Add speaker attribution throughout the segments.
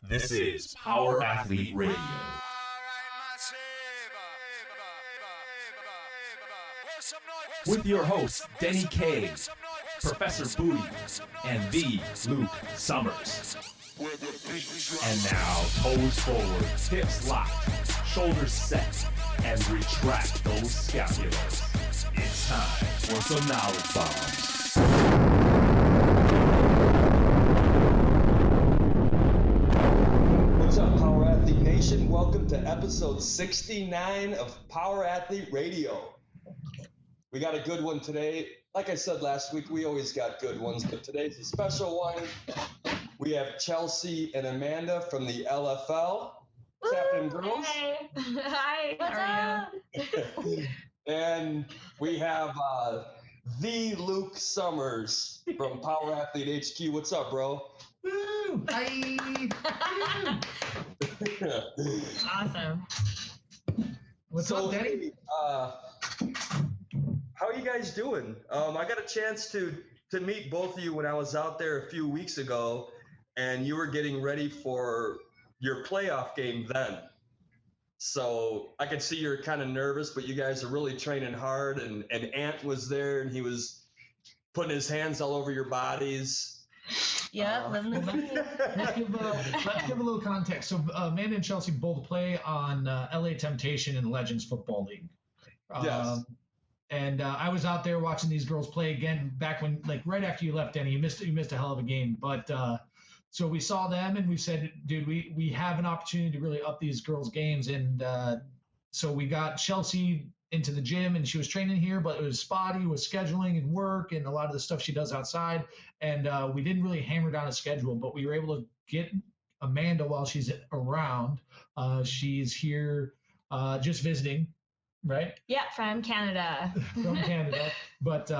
Speaker 1: This is Power Athlete Radio. With your hosts, Denny K, Professor Booty, and the Luke Summers. And now, toes forward, hips locked, shoulders set, and retract those scapulars. It's time for some knowledge bombs.
Speaker 2: What's up, Power Athlete Nation? Welcome to episode 69 of Power Athlete Radio. We got a good one today. Like I said last week, we always got good ones, but today's a special one. We have Chelsey and Amanda from the LFL. What's happening, girls?
Speaker 3: Hey. Hi.
Speaker 4: What's
Speaker 3: How are you?
Speaker 2: And we have the Luke Summers from Power Athlete HQ. What's up, bro?
Speaker 4: Woo! Hi!
Speaker 3: Awesome.
Speaker 4: What's up, Daddy?
Speaker 2: How are you guys doing? I got a chance to meet both of you when I was out there a few weeks ago, and you were getting ready for your playoff game then. So I could see you're kind of nervous, but you guys are really training hard, and Ant was there, and he was putting his hands all over your bodies.
Speaker 3: Yeah, living the dream.
Speaker 4: Let's give a little context. So Amanda and Chelsey both play on LA Temptation and Legends Football League.
Speaker 2: Yes.
Speaker 4: And I was out there watching these girls play again back when, like, right after you left, Denny. You missed a hell of a game. But so we saw them and we said, dude, we have an opportunity to really up these girls' games. And so we got Chelsey into the gym, and she was training here, but it was spotty with scheduling and work and a lot of the stuff she does outside. And we didn't really hammer down a schedule, but we were able to get Amanda while she's around. She's here just visiting. Right?
Speaker 3: Yeah, from Canada.
Speaker 4: From Canada, but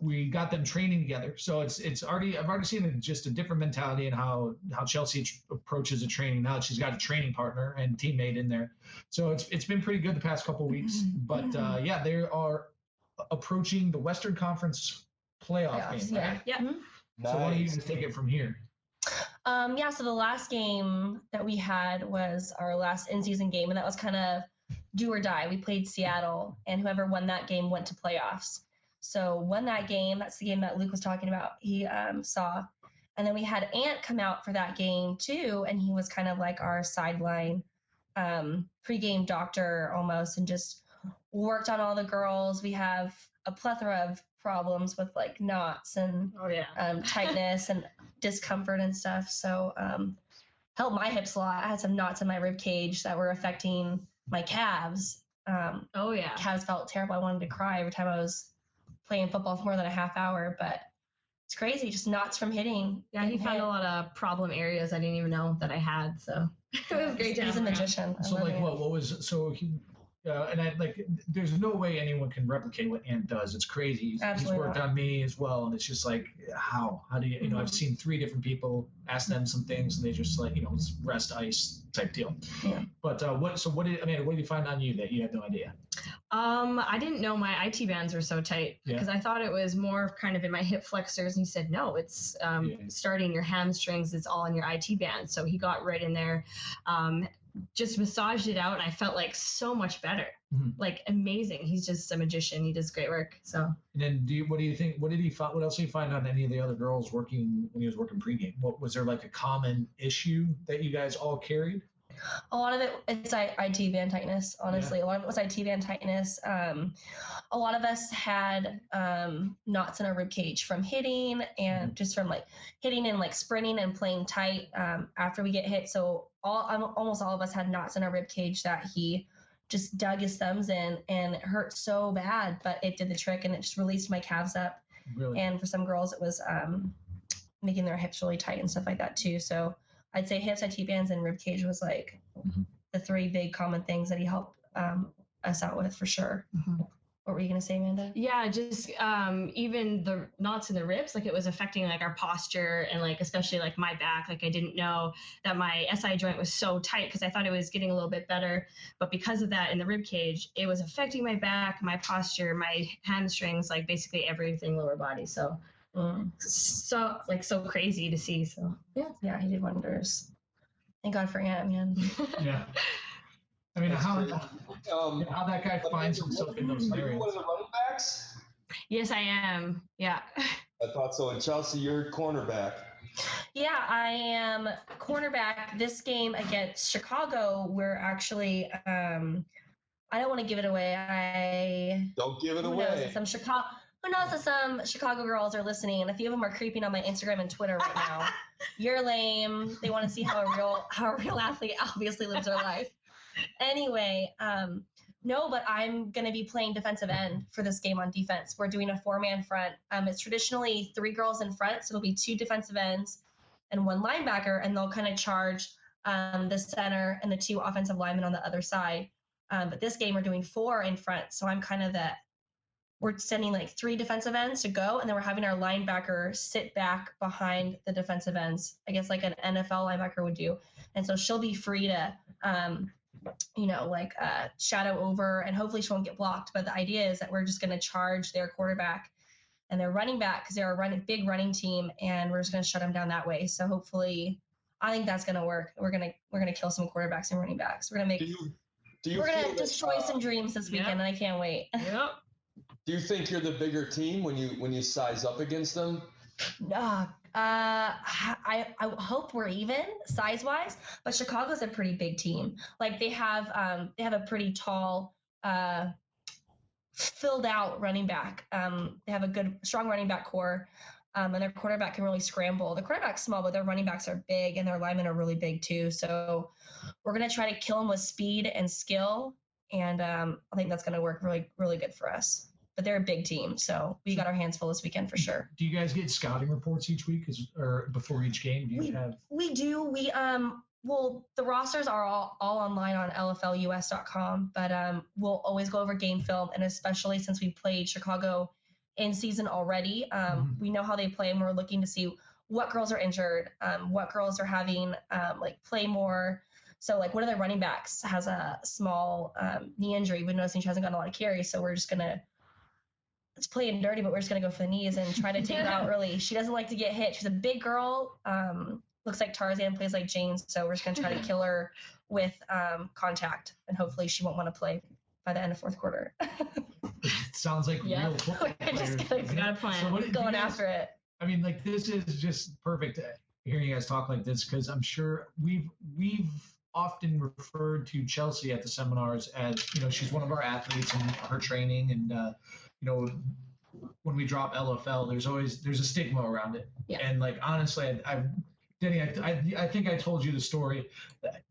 Speaker 4: we got them training together. So it's already, I've already seen just a different mentality in how Chelsey approaches a training now that she's got a training partner and teammate in there. So it's been pretty good the past couple of weeks. But yeah, they are approaching the Western Conference playoff game, right?
Speaker 3: Yeah.
Speaker 2: Nice.
Speaker 4: So why don't you just take it from here?
Speaker 3: Yeah. So the last game that we had was our last in-season game, and that was kind of do or die. We played Seattle, and whoever won that game went to playoffs. So won that game. That's the game that Luke was talking about. He saw. And then we had Ant come out for that game too, and he was kind of like our sideline pregame doctor almost, and just worked on all the girls. We have a plethora of problems with like knots and tightness and discomfort and stuff. So helped my hips a lot. I had some knots in my rib cage that were affecting my calves. Calves felt terrible. I wanted to cry every time I was playing football for more than a half hour, but it's crazy. Just knots from hitting.
Speaker 5: Yeah, he found a lot of problem areas I didn't even know that I had. So it was great to
Speaker 3: He's a magician.
Speaker 4: So like, what was, so he, and I like, there's no way anyone can replicate what Ant does. It's crazy. He's worked on me as well. And it's just like, how do you, you know, I've seen 3 different people, ask them some things, and they just like, you know, it's rest ice type deal.
Speaker 3: Yeah.
Speaker 4: But what did you find on you that you had no idea?
Speaker 5: I didn't know my IT bands were so tight because I thought it was more kind of in my hip flexors, and he said, no, it's starting your hamstrings. It's all in your IT bands. So he got right in there, just massaged it out, and I felt like so much better, like amazing. He's just a magician. He does great work. So. And
Speaker 4: then what do you think? What else did he find on any of the other girls working when he was working pregame? What was there like a common issue that you guys all carried?
Speaker 3: A lot of it's IT band tightness, honestly. A lot of it was IT band tightness. A lot of us had knots in our rib cage from hitting, and just from like hitting and like sprinting and playing tight after we get hit. So almost all of us had knots in our rib cage that he just dug his thumbs in, and it hurt so bad, but it did the trick, and it just released my calves up.
Speaker 4: Really?
Speaker 3: And for some girls, it was making their hips really tight and stuff like that too. So I'd say hips, IT bands, and rib cage was like the 3 big common things that he helped us out with for sure. What were you going to say, Amanda?
Speaker 5: Yeah, just even the knots in the ribs, like it was affecting like our posture and like especially like my back. Like I didn't know that my SI joint was so tight because I thought it was getting a little bit better. But because of that in the rib cage, it was affecting my back, my posture, my hamstrings, like basically everything lower body. So so crazy to see. So
Speaker 3: yeah, he did wonders. Thank God for Ant, man.
Speaker 4: Yeah. I mean, how that guy finds himself in those
Speaker 2: Are you
Speaker 4: areas.
Speaker 2: one of the running backs?
Speaker 5: Yes, I am. Yeah.
Speaker 2: I thought so. And Chelsey, you're cornerback.
Speaker 3: Yeah, I am cornerback. This game against Chicago, we're actually I don't want to give it away.
Speaker 2: Don't give it
Speaker 3: Who
Speaker 2: away.
Speaker 3: Who knows that some Chicago girls are listening, and a few of them are creeping on my Instagram and Twitter right now. You're lame. They want to see how a real athlete obviously lives their life. Anyway, no, but I'm going to be playing defensive end for this game on defense. We're doing a 4-man front. It's traditionally 3 girls in front, so it'll be 2 defensive ends and 1 linebacker, and they'll kind of charge the center and the 2 offensive linemen on the other side. But this game we're doing 4 in front, so I'm kind of we're sending like 3 defensive ends to go, and then we're having our linebacker sit back behind the defensive ends, I guess like an NFL linebacker would do. And so she'll be free to, shadow over, and hopefully she won't get blocked. But the idea is that we're just going to charge their quarterback and their running back, because they're a big running team, and we're just going to shut them down that way. So hopefully, I think that's going to work. We're gonna kill some quarterbacks and running backs. We're gonna we're gonna destroy some dreams this weekend, and I can't wait.
Speaker 5: Yep.
Speaker 2: Do you think you're the bigger team when you size up against them?
Speaker 3: I hope we're even size-wise, but Chicago's a pretty big team. Like they have a pretty tall, filled out running back. They have a good, strong running back core, and their quarterback can really scramble. The quarterback's small, but their running backs are big, and their linemen are really big too. So we're gonna try to kill them with speed and skill, and I think that's gonna work really, really good for us. But they're a big team, so we got our hands full this weekend for sure.
Speaker 4: Do you guys get scouting reports each week, or before each game?
Speaker 3: We do. Well, the rosters are all online on LFLUS.com, but we'll always go over game film, and especially since we played Chicago in season already, we know how they play, and we're looking to see what girls are injured, what girls are having play more. So one of their running backs has a small knee injury. We've noticed she hasn't gotten a lot of carries, so we're just gonna. It's playing dirty, but we're just going to go for the knees and try to take her out early. She doesn't like to get hit. She's a big girl, looks like Tarzan, plays like Jane. So we're just going to try to kill her with contact, and hopefully she won't want to play by the end of 4th quarter.
Speaker 4: Sounds like real football players.
Speaker 5: Got a plan.
Speaker 3: Going after it.
Speaker 4: I mean, this is just perfect hearing you guys talk like this, because I'm sure we've often referred to Chelsey at the seminars as, she's one of our athletes in her training, and when we drop LFL, there's a stigma around it.
Speaker 3: Yeah.
Speaker 4: And honestly, Denny, I think I told you the story.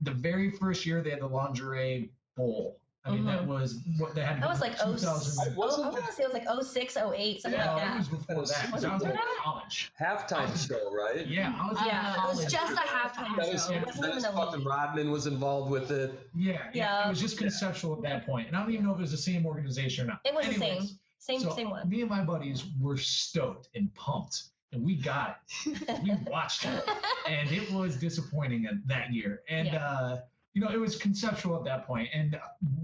Speaker 4: The very first year they had the lingerie bowl. I mean, that was what they had.
Speaker 3: That was like
Speaker 4: 2000.
Speaker 3: I want to say it was like 06, 08, something like that.
Speaker 4: It was before that. I was in college.
Speaker 2: Halftime show, right?
Speaker 4: Yeah, I was in college.
Speaker 3: It was just a halftime show.
Speaker 2: Dennis fucking Rodman was involved with it.
Speaker 4: Yeah. It was just conceptual at that point, and I don't even know if it was the same organization or not.
Speaker 3: It was the same. Same one.
Speaker 4: Me and my buddies were stoked and pumped, and we got it. We watched it, and it was disappointing that year. And it was conceptual at that point, and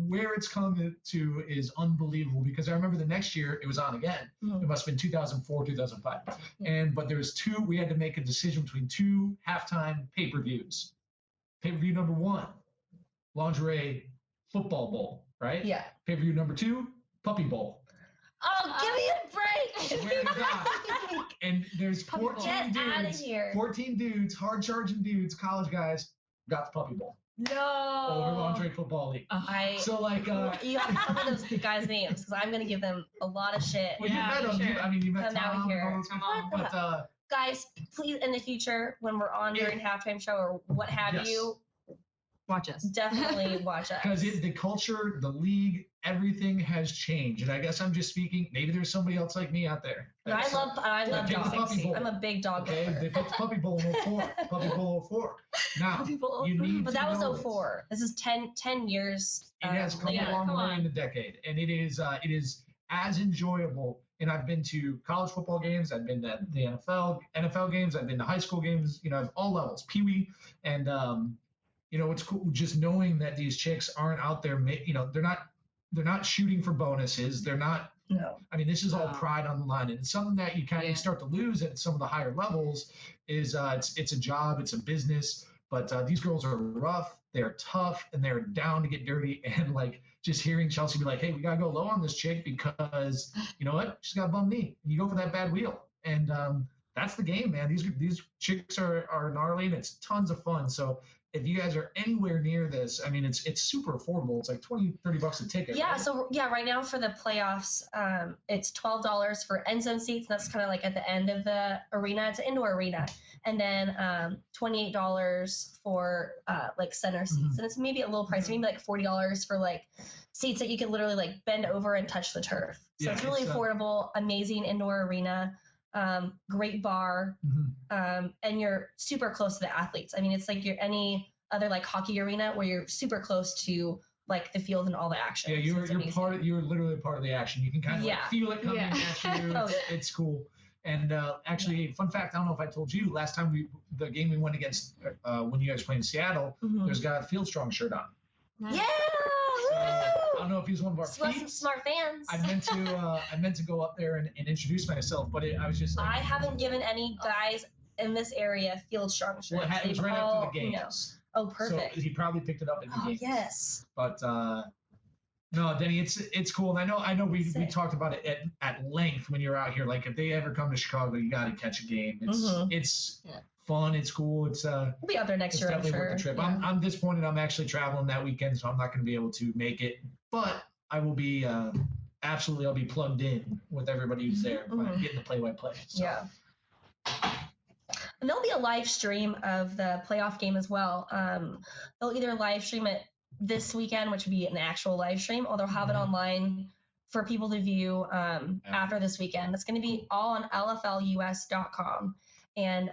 Speaker 4: where it's come to is unbelievable, because I remember the next year it was on again. It must have been 2004, 2005, but there was we had to make a decision between 2 halftime pay-per-views. Pay-per-view number 1, lingerie football bowl, right?
Speaker 3: Yeah.
Speaker 4: Pay-per-view number 2, puppy bowl.
Speaker 3: Oh, give me a break!
Speaker 4: Swear to God. And there's 14 dudes, hard-charging dudes, college guys, got the puppy bowl.
Speaker 3: No.
Speaker 4: Over Lingerie Football League.
Speaker 3: You have some of those guys' names, because I'm gonna give them a lot of shit.
Speaker 4: Well, you met them. Sure. You met
Speaker 3: Come
Speaker 4: Tom.
Speaker 3: out here.
Speaker 4: But
Speaker 3: guys, please, in the future, when we're on during halftime show or what have you,
Speaker 5: watch us.
Speaker 3: Definitely watch us.
Speaker 4: Because the culture, the league, everything has changed. And I guess I'm just speaking, maybe there's somebody else like me out there.
Speaker 3: I love dogs. I'm a big dog
Speaker 4: lover. Okay, they picked the puppy bowl in 04. Puppy bowl 04. Now, you need
Speaker 3: but
Speaker 4: to
Speaker 3: that was
Speaker 4: know
Speaker 3: 04. This is 10 years.
Speaker 4: It has come a long way in the decade. And it is as enjoyable. And I've been to college football games. I've been to the NFL games. I've been to high school games, of all levels, Pee-wee. And, it's cool just knowing that these chicks aren't out there, they're not shooting for bonuses. They're not
Speaker 3: No.
Speaker 4: I mean, this is all pride on the line, and it's something that you kind of start to lose at some of the higher levels. Is it's a job, it's a business, but these girls are rough, they're tough, and they're down to get dirty. And like just hearing Chelsey be like, "Hey, we gotta go low on this chick because you know what? She's got a bum knee." And you go for that bad wheel, and that's the game, man. These chicks are gnarly, and it's tons of fun. So if you guys are anywhere near this, I mean, it's super affordable. It's like $20-$30 a ticket.
Speaker 3: Yeah.
Speaker 4: Right?
Speaker 3: So right now for the playoffs, it's $12 for end zone seats. That's kind of like at the end of the arena. It's an indoor arena, and then $28 for like center seats. And it's maybe a little pricey, maybe like $40 for like seats that you can literally like bend over and touch the turf. So it's really affordable, amazing indoor arena. Great bar, and you're super close to the athletes. I mean, it's like you're any other like hockey arena where you're super close to like the field and all the action.
Speaker 4: Yeah, you're literally part of the action. You can kind of like feel it coming at you. It's cool. And actually, fun fact, I don't know if I told you, last time the game we went against when you guys played in Seattle, there's got a Field Strong shirt on.
Speaker 3: Yeah.
Speaker 4: I don't know if he's one of our peeps.
Speaker 3: Smart fans.
Speaker 4: I meant to go up there and introduce myself, but I was just like,
Speaker 3: I haven't given any guys in this area Field Strong shirts.
Speaker 4: Well, it was right after the games.
Speaker 3: Oh, perfect.
Speaker 4: So he probably picked it up in the games.
Speaker 3: Yes.
Speaker 4: But no, Denny, it's cool. And I know we talked about it at length when you're out here. Like if they ever come to Chicago, you got to catch a game. It's fun. It's cool. It's
Speaker 3: we'll be out there next year.
Speaker 4: Definitely
Speaker 3: I'm sure.
Speaker 4: worth the trip.
Speaker 3: Yeah.
Speaker 4: I'm disappointed. I'm actually traveling that weekend, so I'm not going to be able to make it. But I will be absolutely. I'll be plugged in with everybody who's there, getting the play-by-play. So.
Speaker 3: Yeah. And there'll be a live stream of the playoff game as well. They'll either live stream it this weekend, which would be an actual live stream, or they'll have it online for people to view after this weekend. It's going to be all on lflus.com. And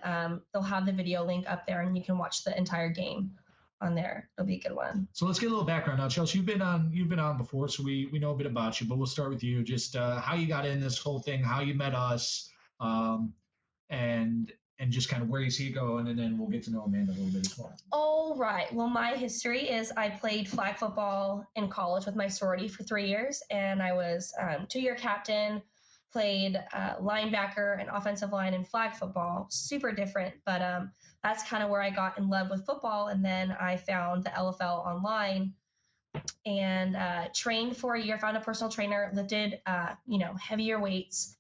Speaker 3: they'll have the video link up there, and you can watch the entire game on there. It'll be a good one.
Speaker 4: So let's get a little background now, Chelsey. You've been on before, so we know a bit about you. But we'll start with you. Just how you got in this whole thing, how you met us, and just kind of where you see it going, and then we'll get to know Amanda a little bit as well.
Speaker 3: All right. Well, my history is I played flag football in college with my sorority for 3 years, and I was 2-year captain. Played linebacker and offensive line in flag football. Super different, but that's kind of where I got in love with football. And then I found the LFL online and trained for a year, found a personal trainer, lifted, heavier weights,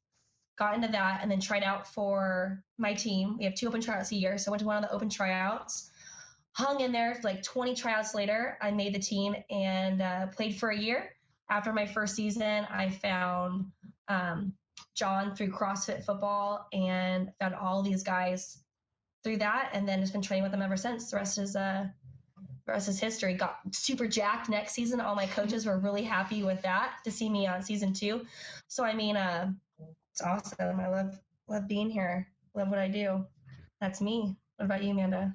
Speaker 3: got into that, and then tried out for my team. We have 2 open tryouts a year. So I went to one of the open tryouts, hung in there like 20 tryouts later. I made the team and played for a year. After my first season, I found John through CrossFit football and found all these guys through that, and then just been training with them ever since. The rest is history. Got super jacked next season. All my coaches were really happy with that, to see me on season 2. So I mean, it's awesome. I love being here. Love what I do. That's me. What about you, Amanda?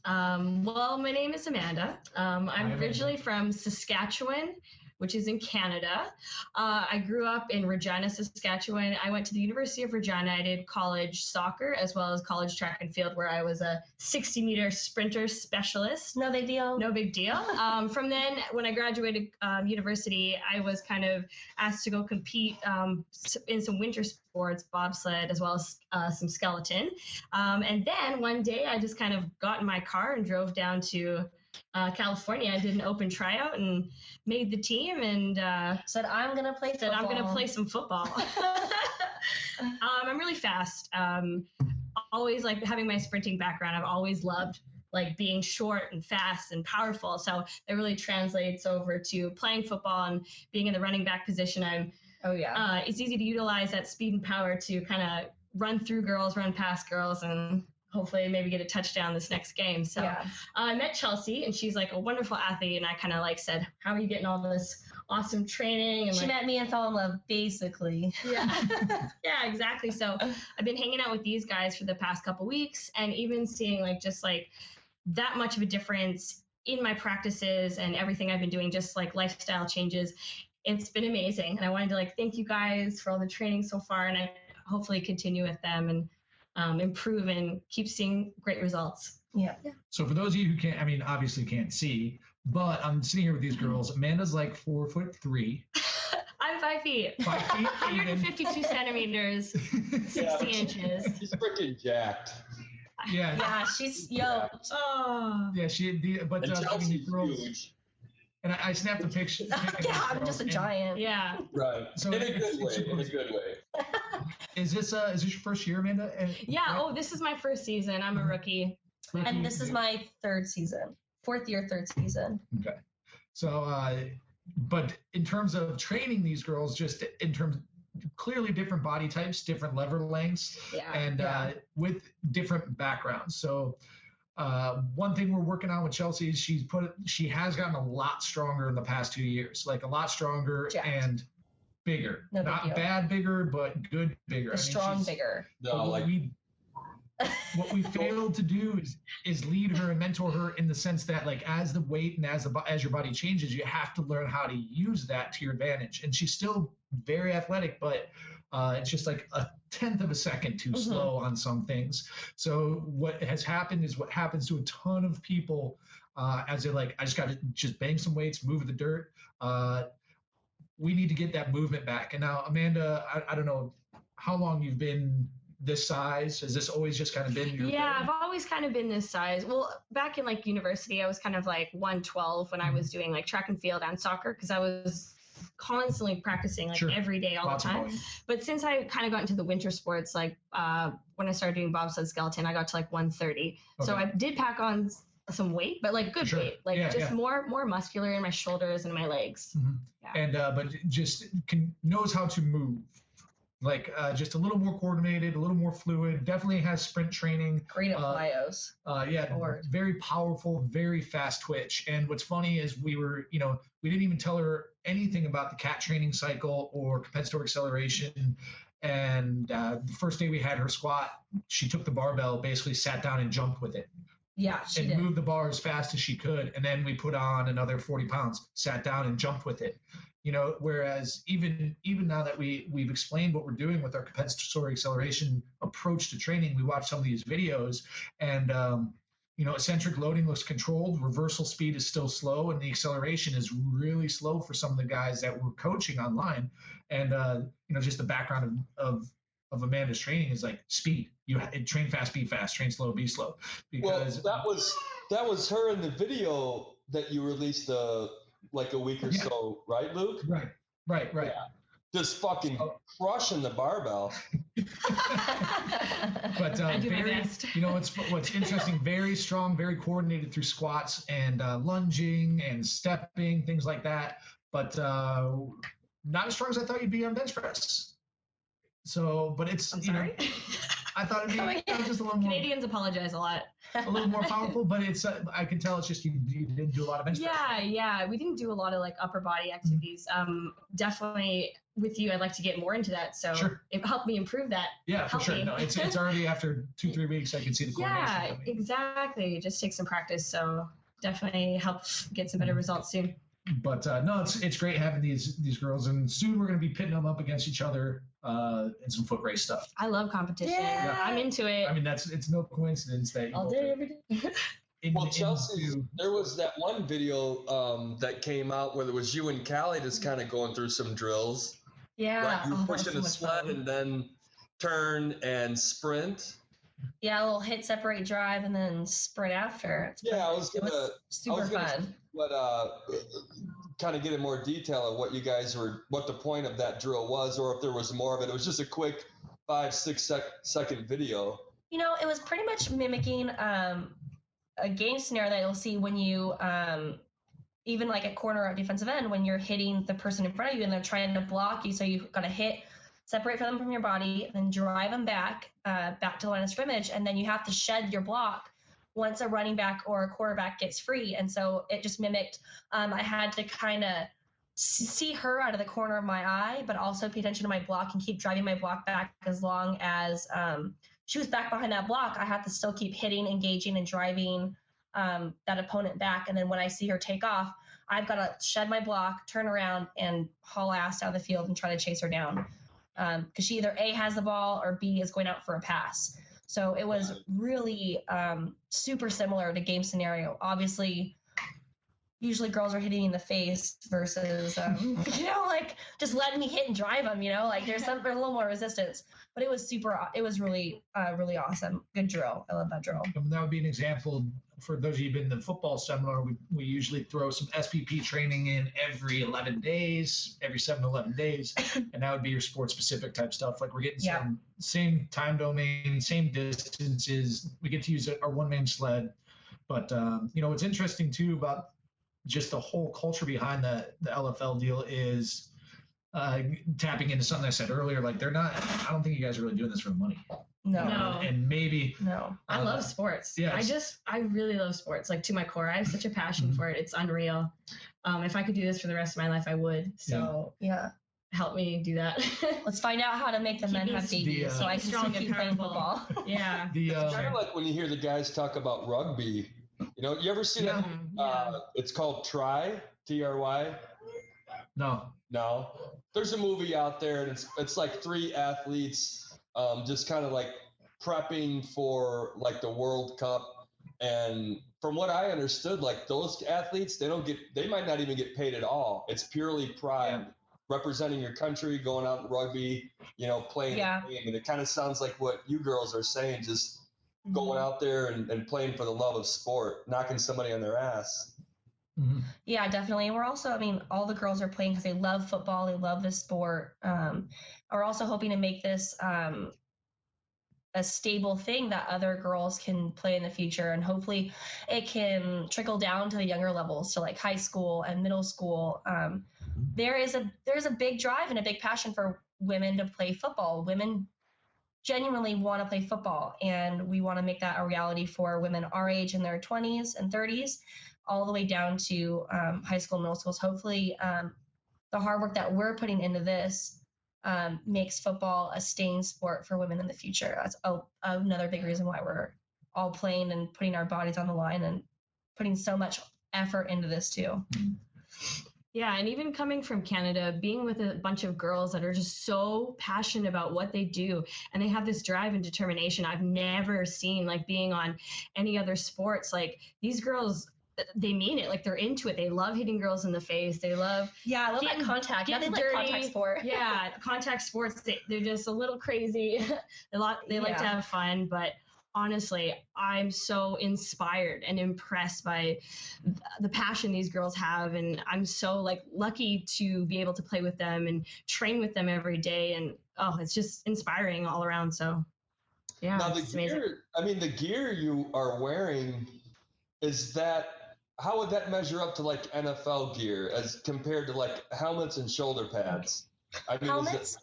Speaker 5: Well, my name is Amanda. I'm originally from Saskatchewan, which is in Canada. I grew up in Regina, Saskatchewan. I went to the University of Regina. I did college soccer as well as college track and field, where I was a 60-meter sprinter specialist.
Speaker 3: No big deal.
Speaker 5: No big deal. From then, when I graduated university, I was kind of asked to go compete in some winter sports, bobsled, as well as some skeleton. And then one day, I just kind of got in my car and drove down to California. I did an open tryout and made the team, and
Speaker 3: said I'm gonna play
Speaker 5: some football. I'm really fast. Always like having my sprinting background. I've always loved like being short and fast and powerful. So it really translates over to playing football and being in the running back position. It's easy to utilize that speed and power to kind of run through girls, run past girls, and hopefully maybe get a touchdown this next game. So I met Chelsey, and she's like a wonderful athlete. And I kind of like said, how are you getting all this awesome training? And
Speaker 3: she met me and fell in love, basically.
Speaker 5: Yeah, yeah, exactly. So I've been hanging out with these guys for the past couple weeks, and even seeing like just like that much of a difference in my practices and everything I've been doing, just like lifestyle changes. It's been amazing. And I wanted to like thank you guys for all the training so far, and I hopefully continue with them and improve and keep seeing great results.
Speaker 3: Yeah.
Speaker 4: So for those of you who obviously can't see, but I'm sitting here with these girls. Amanda's like 4'3".
Speaker 5: I'm 5 feet.
Speaker 4: 5 feet.
Speaker 5: 152 centimeters, 60 inches.
Speaker 2: She's freaking jacked.
Speaker 4: Yeah.
Speaker 3: Yeah, she's
Speaker 5: Oh.
Speaker 4: Yeah, but
Speaker 2: And
Speaker 4: I mean, these
Speaker 2: Chelsea's
Speaker 4: girls,
Speaker 2: huge.
Speaker 4: and I snapped a picture.
Speaker 3: yeah, I'm just a giant.
Speaker 5: Yeah.
Speaker 2: Right.
Speaker 4: So
Speaker 2: in a good way. In a good way.
Speaker 4: Is this your first year, Amanda?
Speaker 5: Yeah.
Speaker 4: Right?
Speaker 5: Oh, this is my first season. I'm a rookie.
Speaker 3: And this is my 3rd season. 4th year, 3rd season.
Speaker 4: Okay. So, but in terms of training these girls, just in terms clearly different body types, different lever lengths, and with different backgrounds. So one thing we're working on with Chelsey is she has gotten a lot stronger in the past 2 years, like a lot stronger and bigger.
Speaker 3: No
Speaker 4: Not bad bigger, but good bigger.
Speaker 3: Strong bigger.
Speaker 2: No,
Speaker 4: what we failed to do is lead her and mentor her in the sense that, like, as the weight and as your body changes, you have to learn how to use that to your advantage. And she's still very athletic, but it's just like a 1/10 of a second too slow on some things. So what has happened is what happens to a ton of people as they're like, I just got to just bang some weights, move the dirt. We need to get that movement back. And now, Amanda, I don't know how long you've been this size. Has this always just kind of been your thing?
Speaker 5: I've always kind of been this size. Well, back in like university, I was kind of like 112 when I was doing like track and field and soccer, because I was constantly practicing like every day, all the time. But since I kind of got into the winter sports, like when I started doing bobsled skeleton, I got to like 130. Okay. So I did pack on some weight, but like good weight, like more muscular in my shoulders and my legs.
Speaker 4: And but just knows how to move. Like just a little more coordinated, a little more fluid, definitely has sprint training.
Speaker 3: Great at plyos.
Speaker 4: Very powerful, very fast twitch. And what's funny is we didn't even tell her anything about the CAT training cycle or compensatory acceleration. And the first day we had her squat, she took the barbell, basically sat down and jumped with it.
Speaker 3: Yeah, she did.
Speaker 4: Moved the bar as fast as she could. And then we put on another 40 pounds, sat down and jumped with it. Whereas even now that we've explained what we're doing with our compensatory acceleration approach to training, we watch some of these videos and, eccentric loading looks controlled, reversal speed is still slow, and the acceleration is really slow for some of the guys that we're coaching online. And, just the background of Amanda's training is like speed. Train fast, be fast, train slow, be slow. Because
Speaker 2: that was her in the video that you released like a week or so, right, Luke?
Speaker 4: Right. Yeah.
Speaker 2: Just fucking crushing the barbell.
Speaker 4: But
Speaker 5: I do my best.
Speaker 4: What's interesting, very strong, very coordinated through squats and lunging and stepping, things like that. But not as strong as I thought you'd be on bench press. So, but it's,
Speaker 5: I'm sorry.
Speaker 4: I thought it'd be just a little more.
Speaker 5: Canadians apologize a lot.
Speaker 4: A little more powerful, but it's I can tell it's just you didn't do a lot of bench press.
Speaker 5: Yeah, we didn't do a lot of like upper body activities. Definitely with you, I'd like to get more into that. So it helped me improve that.
Speaker 4: Yeah, for sure. No, it's already after 2-3 weeks I can see the coordination.
Speaker 5: Yeah,
Speaker 4: coming.
Speaker 5: Exactly. Just take some practice. So definitely help get some better results soon.
Speaker 4: But no, it's great having these girls, and soon we're going to be pitting them up against each other in some foot race stuff.
Speaker 5: I love competition. Yeah. I'm into it.
Speaker 4: I mean, it's no coincidence that you
Speaker 3: all day, every day.
Speaker 2: Well, Chelsey, there was that one video that came out where there was you and Callie just kind of going through some drills.
Speaker 3: Yeah.
Speaker 2: Like you pushing a sled and then turn and sprint.
Speaker 3: Yeah, a little hit, separate, drive, and then sprint after.
Speaker 2: I was gonna
Speaker 3: super fun.
Speaker 2: But kind of get in more detail of what the point of that drill was, or if there was more of it. It was just a quick 5-6 second video.
Speaker 3: It was pretty much mimicking a game scenario that you'll see when you, even like a corner or defensive end, when you're hitting the person in front of you and they're trying to block you. So you've got to hit, separate them from your body, then drive them back to the line of scrimmage, and then you have to shed your block once a running back or a quarterback gets free. And so it just mimicked, I had to kind of see her out of the corner of my eye, but also pay attention to my block and keep driving my block back as long as she was back behind that block. I had to still keep hitting, engaging, and driving that opponent back. And then when I see her take off, I've got to shed my block, turn around, and haul ass out of the field and try to chase her down. Because she either A, has the ball, or B, is going out for a pass. So it was really super similar to game scenario. Obviously, usually girls are hitting me in the face versus, like just letting me hit and drive them, like there's a little more resistance, but it was really, really awesome. Good drill. I love that drill.
Speaker 4: And that would be an example for those of you who've been in the football seminar. We usually throw some SPP training in every 11 days, every 7 to 11 days. And that would be your sport specific type stuff. Like we're getting some same time domain, same distances. We get to use our one-man sled. But, what's interesting too about just the whole culture behind the LFL deal is tapping into something I said earlier. Like I don't think you guys are really doing this for the money.
Speaker 3: No.
Speaker 4: And maybe.
Speaker 3: No.
Speaker 5: I love sports.
Speaker 4: Yeah.
Speaker 5: I really love sports, like to my core. I have such a passion for it. It's unreal. If I could do this for the rest of my life, I would. So
Speaker 3: yeah.
Speaker 5: Help me do that.
Speaker 3: Let's find out how to make the men have babies so I can still keep playing football.
Speaker 5: Yeah.
Speaker 2: It's kind of like when you hear the guys talk about rugby. You ever see that? It's called Try, Try.
Speaker 4: No.
Speaker 2: There's a movie out there, and it's like 3 athletes just kind of like prepping for like the World Cup. And from what I understood, like those athletes, they might not even get paid at all. It's purely pride, representing your country, going out in rugby, playing the game. And it kind of sounds like what you girls are saying, just going out there and playing for the love of sport, knocking somebody on their ass.
Speaker 3: Mm-hmm. Yeah, definitely. And we're also, all the girls are playing because they love football, they love this sport. We're also hoping to make this a stable thing that other girls can play in the future, and hopefully it can trickle down to the younger levels, to like high school and middle school. There's a big drive and a big passion for women to play football. Women genuinely want to play football, and we want to make that a reality for women our age in their 20s and 30s, all the way down to high school, middle schools. Hopefully the hard work that we're putting into this makes football a staying sport for women in the future. That's another big reason why we're all playing and putting our bodies on the line and putting so much effort into this too.
Speaker 5: Yeah, and even coming from Canada, being with a bunch of girls that are just so passionate about what they do, and they have this drive and determination I've never seen, like being on any other sports. Like these girls, they mean it. Like they're into it. They love hitting girls in the face. They love
Speaker 3: I love that contact.
Speaker 5: Getting
Speaker 3: like contact sport.
Speaker 5: Yeah, contact sports. They're just a little crazy. They like to have fun, but honestly, I'm so inspired and impressed by the passion these girls have, and I'm so lucky to be able to play with them and train with them every day, and it's just inspiring all around. So yeah,
Speaker 2: now
Speaker 5: it's amazing.
Speaker 2: The gear you are wearing, how would that measure up to like NFL gear as compared to like helmets and shoulder pads?
Speaker 3: Helmets?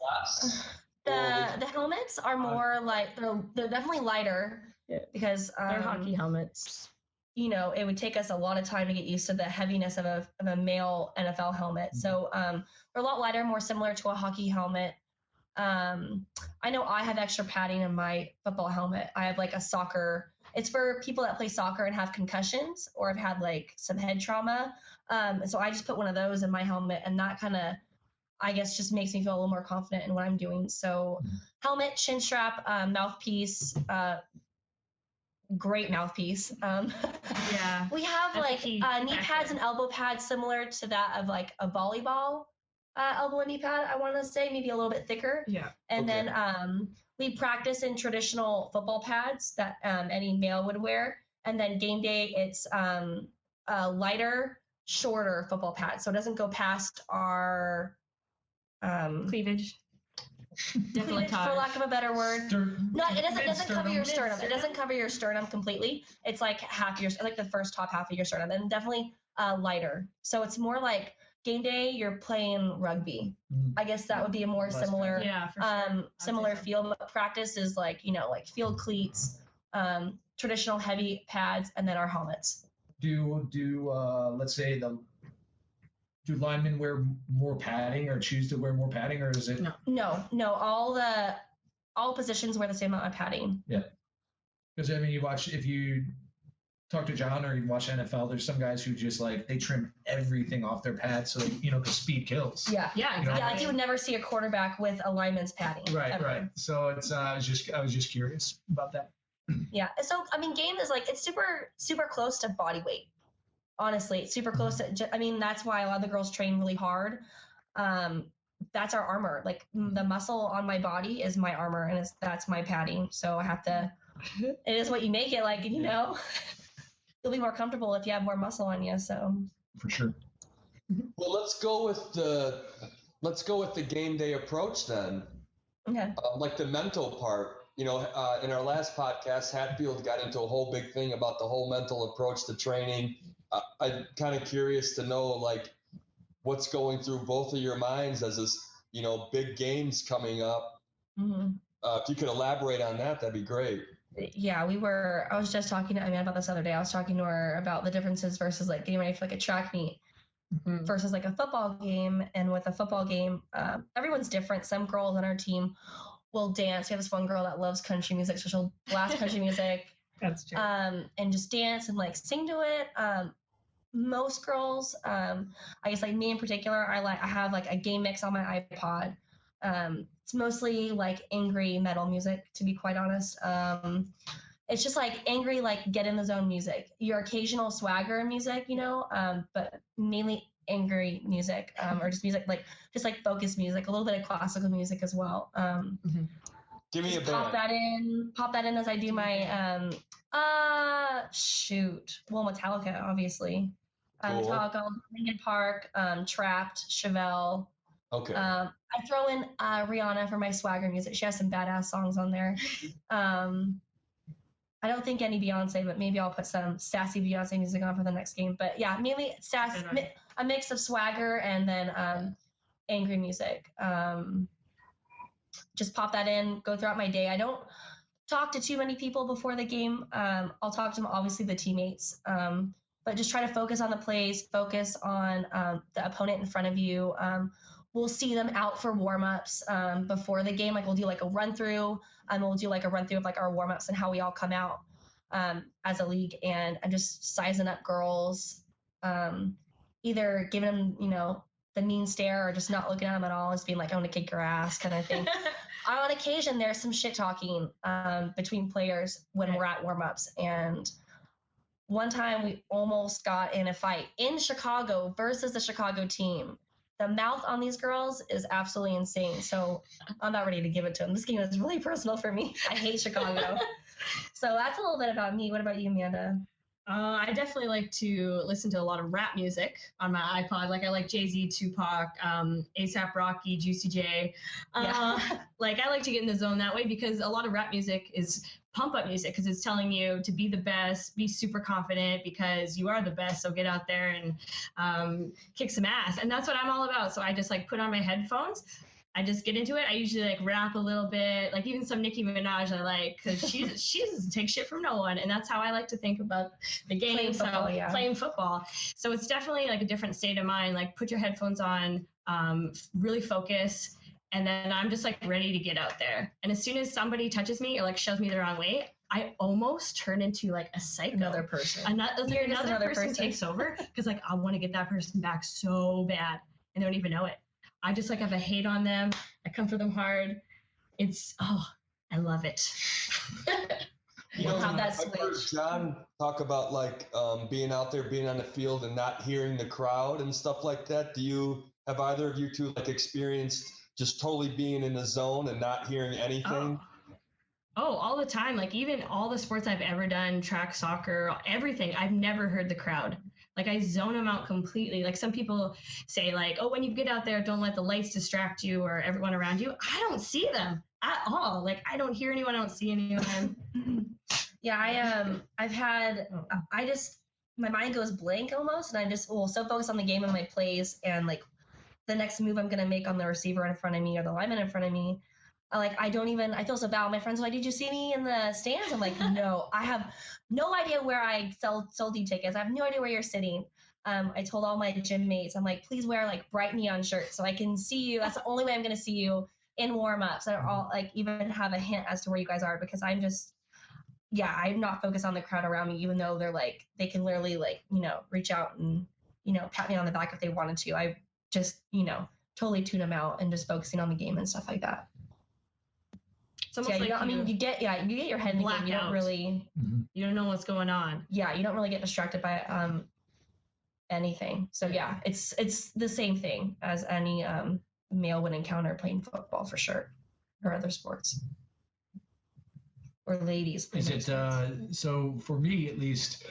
Speaker 3: The helmets are more they're definitely lighter because
Speaker 5: they're hockey helmets.
Speaker 3: It would take us a lot of time to get used to the heaviness of a male NFL helmet. So they're a lot lighter, more similar to a hockey helmet. I know I have extra padding in my football helmet. I have like a soccer. It's for people that play soccer and have concussions or have had like some head trauma. So I just put one of those in my helmet, and that kind of, I guess, just makes me feel a little more confident in what I'm doing. So helmet, chin strap, mouthpiece, great mouthpiece.
Speaker 5: Yeah.
Speaker 3: We have knee pads and elbow pads similar to that of like a volleyball elbow and knee pad, I want to say, maybe a little bit thicker.
Speaker 5: Yeah.
Speaker 3: And then we practice in traditional football pads that any male would wear. And then game day, it's a lighter, shorter football pad. So it doesn't go past our
Speaker 5: cleavage.
Speaker 3: Cleavage, for lack of a better word. No, it doesn't cover your sternum. It doesn't cover your sternum completely. It's like the first top half of your sternum, and definitely lighter. So it's more like game day, you're playing rugby. I guess that would be a more similar, similar feel. But practice is like field cleats, traditional heavy pads, and then our helmets.
Speaker 4: Let's say do linemen wear more padding or choose to wear more padding, or is it?
Speaker 3: No. All positions wear the same amount of padding.
Speaker 4: Yeah. Because if you talk to John or you watch NFL, there's some guys who just they trim everything off their pads, so because speed kills.
Speaker 3: Yeah, exactly. Like you would never see a quarterback with a lineman's padding.
Speaker 4: Right. So it's I was just curious about that.
Speaker 3: Yeah. So game is it's super super close to body weight. honestly. It's super close to, I mean, that's why a lot of the girls train really hard. That's our armor. Like the muscle on my body is my armor, and that's my padding. So I have to, it is what you make it, like, you know, you'll be more comfortable if you have more muscle on you. So
Speaker 4: For sure.
Speaker 2: Well, let's go with the game day approach then.
Speaker 3: okay.
Speaker 2: Like the mental part. You know, in our last podcast, Hatfield got into a whole big thing about the whole mental approach to training. I'm kind of curious to know, like, what's going through both of your minds as this, you know, big games coming up. If you could elaborate on that, that'd be great.
Speaker 3: Yeah, I was just talking to Amanda about this other day. I was talking to her about the differences versus like getting ready for like a track meet versus like a football game. And with a football game, everyone's different. Some girls on our team will dance. We have this one girl that loves country music, so she'll blast country music.
Speaker 5: That's true.
Speaker 3: And just dance and like sing to it. Most girls, I guess like me in particular, I have like a game mix on my iPod. It's mostly like angry metal music, to be quite honest. It's just like angry, like get in the zone music. Your occasional swagger music, you know, but mainly angry music, or just music like focused music, a little bit of classical music as well.
Speaker 2: Give me a band.
Speaker 3: Pop that in as I do my well, Metallica, obviously.
Speaker 2: Cool.
Speaker 3: Metallica, Linkin Park, Trapped, Chevelle.
Speaker 2: Okay.
Speaker 3: I throw in Rihanna for my swagger music. She has some badass songs on there. I don't think any Beyonce, but maybe I'll put some sassy Beyonce music on for the next game. But yeah, mainly a mix of swagger and then angry music. Just pop that in, go throughout my day. I don't talk to too many people before the game. I'll talk to them, obviously the teammates, but just try to focus on the plays, focus on the opponent in front of you. We'll see them out for warm-ups before the game. Like we'll do like a run-through, and we'll do like a run-through of like our warm-ups and how we all come out as a league. And I'm just sizing up girls, either giving them, you know, the mean stare or just not looking at them at all, just being like, I want to kick your ass kind of thing. On occasion, there's some shit talking between players when we're at warm-ups. And one time we almost got in a fight in Chicago versus the Chicago team. The mouth on these girls is absolutely insane. So I'm not ready to give it to them. This game is really personal for me. I hate Chicago. So that's a little bit about me. What about you, Amanda?
Speaker 5: I definitely like to listen to a lot of rap music on my iPod. Like I like Jay-Z, Tupac, A$AP Rocky, Juicy J. Like I like to get in the zone that way because a lot of rap music is pump up music because it's telling you to be the best, be super confident because you are the best. So get out there and kick some ass. And that's what I'm all about. So I just like put on my headphones. I just get into it. I usually like rap a little bit, like even some Nicki Minaj I like because she doesn't take shit from no one, and that's how I like to think about the game. Playing football. So it's definitely like a different state of mind. Like put your headphones on, really focus, and then I'm just like ready to get out there. And as soon as somebody touches me or like shoves me the wrong way, I almost turn into like a psycho.
Speaker 3: Another person.
Speaker 5: Another person takes over because like I want to get that person back so bad, and they don't even know it. I just like have a hate on them. I come for them hard. I love it.
Speaker 2: You know,
Speaker 3: have that
Speaker 2: I've heard John talk about like being out there, being on the field and not hearing the crowd and stuff like that. Have either of you two like experienced just totally being in the zone and not hearing anything?
Speaker 5: Oh, all the time. Like even all the sports I've ever done, track, soccer, everything, I've never heard the crowd. Like I zone them out completely. Like some people say like, oh, when you get out there, don't let the lights distract you or everyone around you. I don't see them at all. Like I don't hear anyone. I don't see anyone.
Speaker 3: Yeah, my mind goes blank almost, and I just will so focus on the game and my plays and like the next move I'm going to make on the receiver in front of me or the lineman in front of me. I feel so bad. My friends are like, did you see me in the stands? I'm like, no, I have no idea where I sold you tickets. I have no idea where you're sitting. I told all my gym mates, I'm like, please wear like bright neon shirts so I can see you. That's the only way I'm going to see you in warm-ups. I don't all like even have a hint as to where you guys are because I'm not focused on the crowd around me, even though they're like, they can literally like, you know, reach out and, you know, pat me on the back if they wanted to. I just, you know, totally tune them out and just focusing on the game and stuff like that. So yeah, you get your head in the game. You don't really,
Speaker 5: you don't know what's going on.
Speaker 3: Yeah, you don't really get distracted by anything. So yeah, it's the same thing as any male would encounter playing football for sure, or other sports, or ladies.
Speaker 4: Is it so? For me, at least,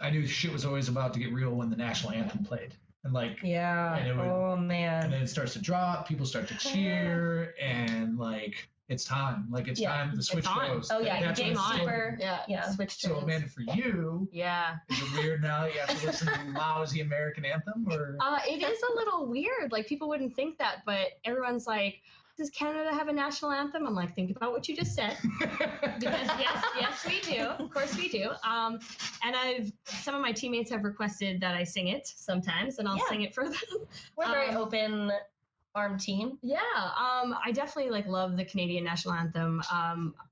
Speaker 4: I knew shit was always about to get real when the national anthem played, and like
Speaker 3: yeah,
Speaker 4: and
Speaker 3: oh man,
Speaker 4: and then it starts to drop, people start to cheer, and like it's time, time the switch goes.
Speaker 3: Oh yeah,
Speaker 4: that's
Speaker 3: game on.
Speaker 5: Yeah, switch.
Speaker 4: So Amanda, for you, is it weird now that you have to listen to the lousy American anthem, or?
Speaker 5: It is a little weird. Like people wouldn't think that, but everyone's like, does Canada have a national anthem? I'm like, think about what you just said. Because yes, we do. Of course we do. And some of my teammates have requested that I sing it sometimes, and I'll sing it for them.
Speaker 3: We're a very open armed team.
Speaker 5: Yeah, I definitely love the Canadian national anthem.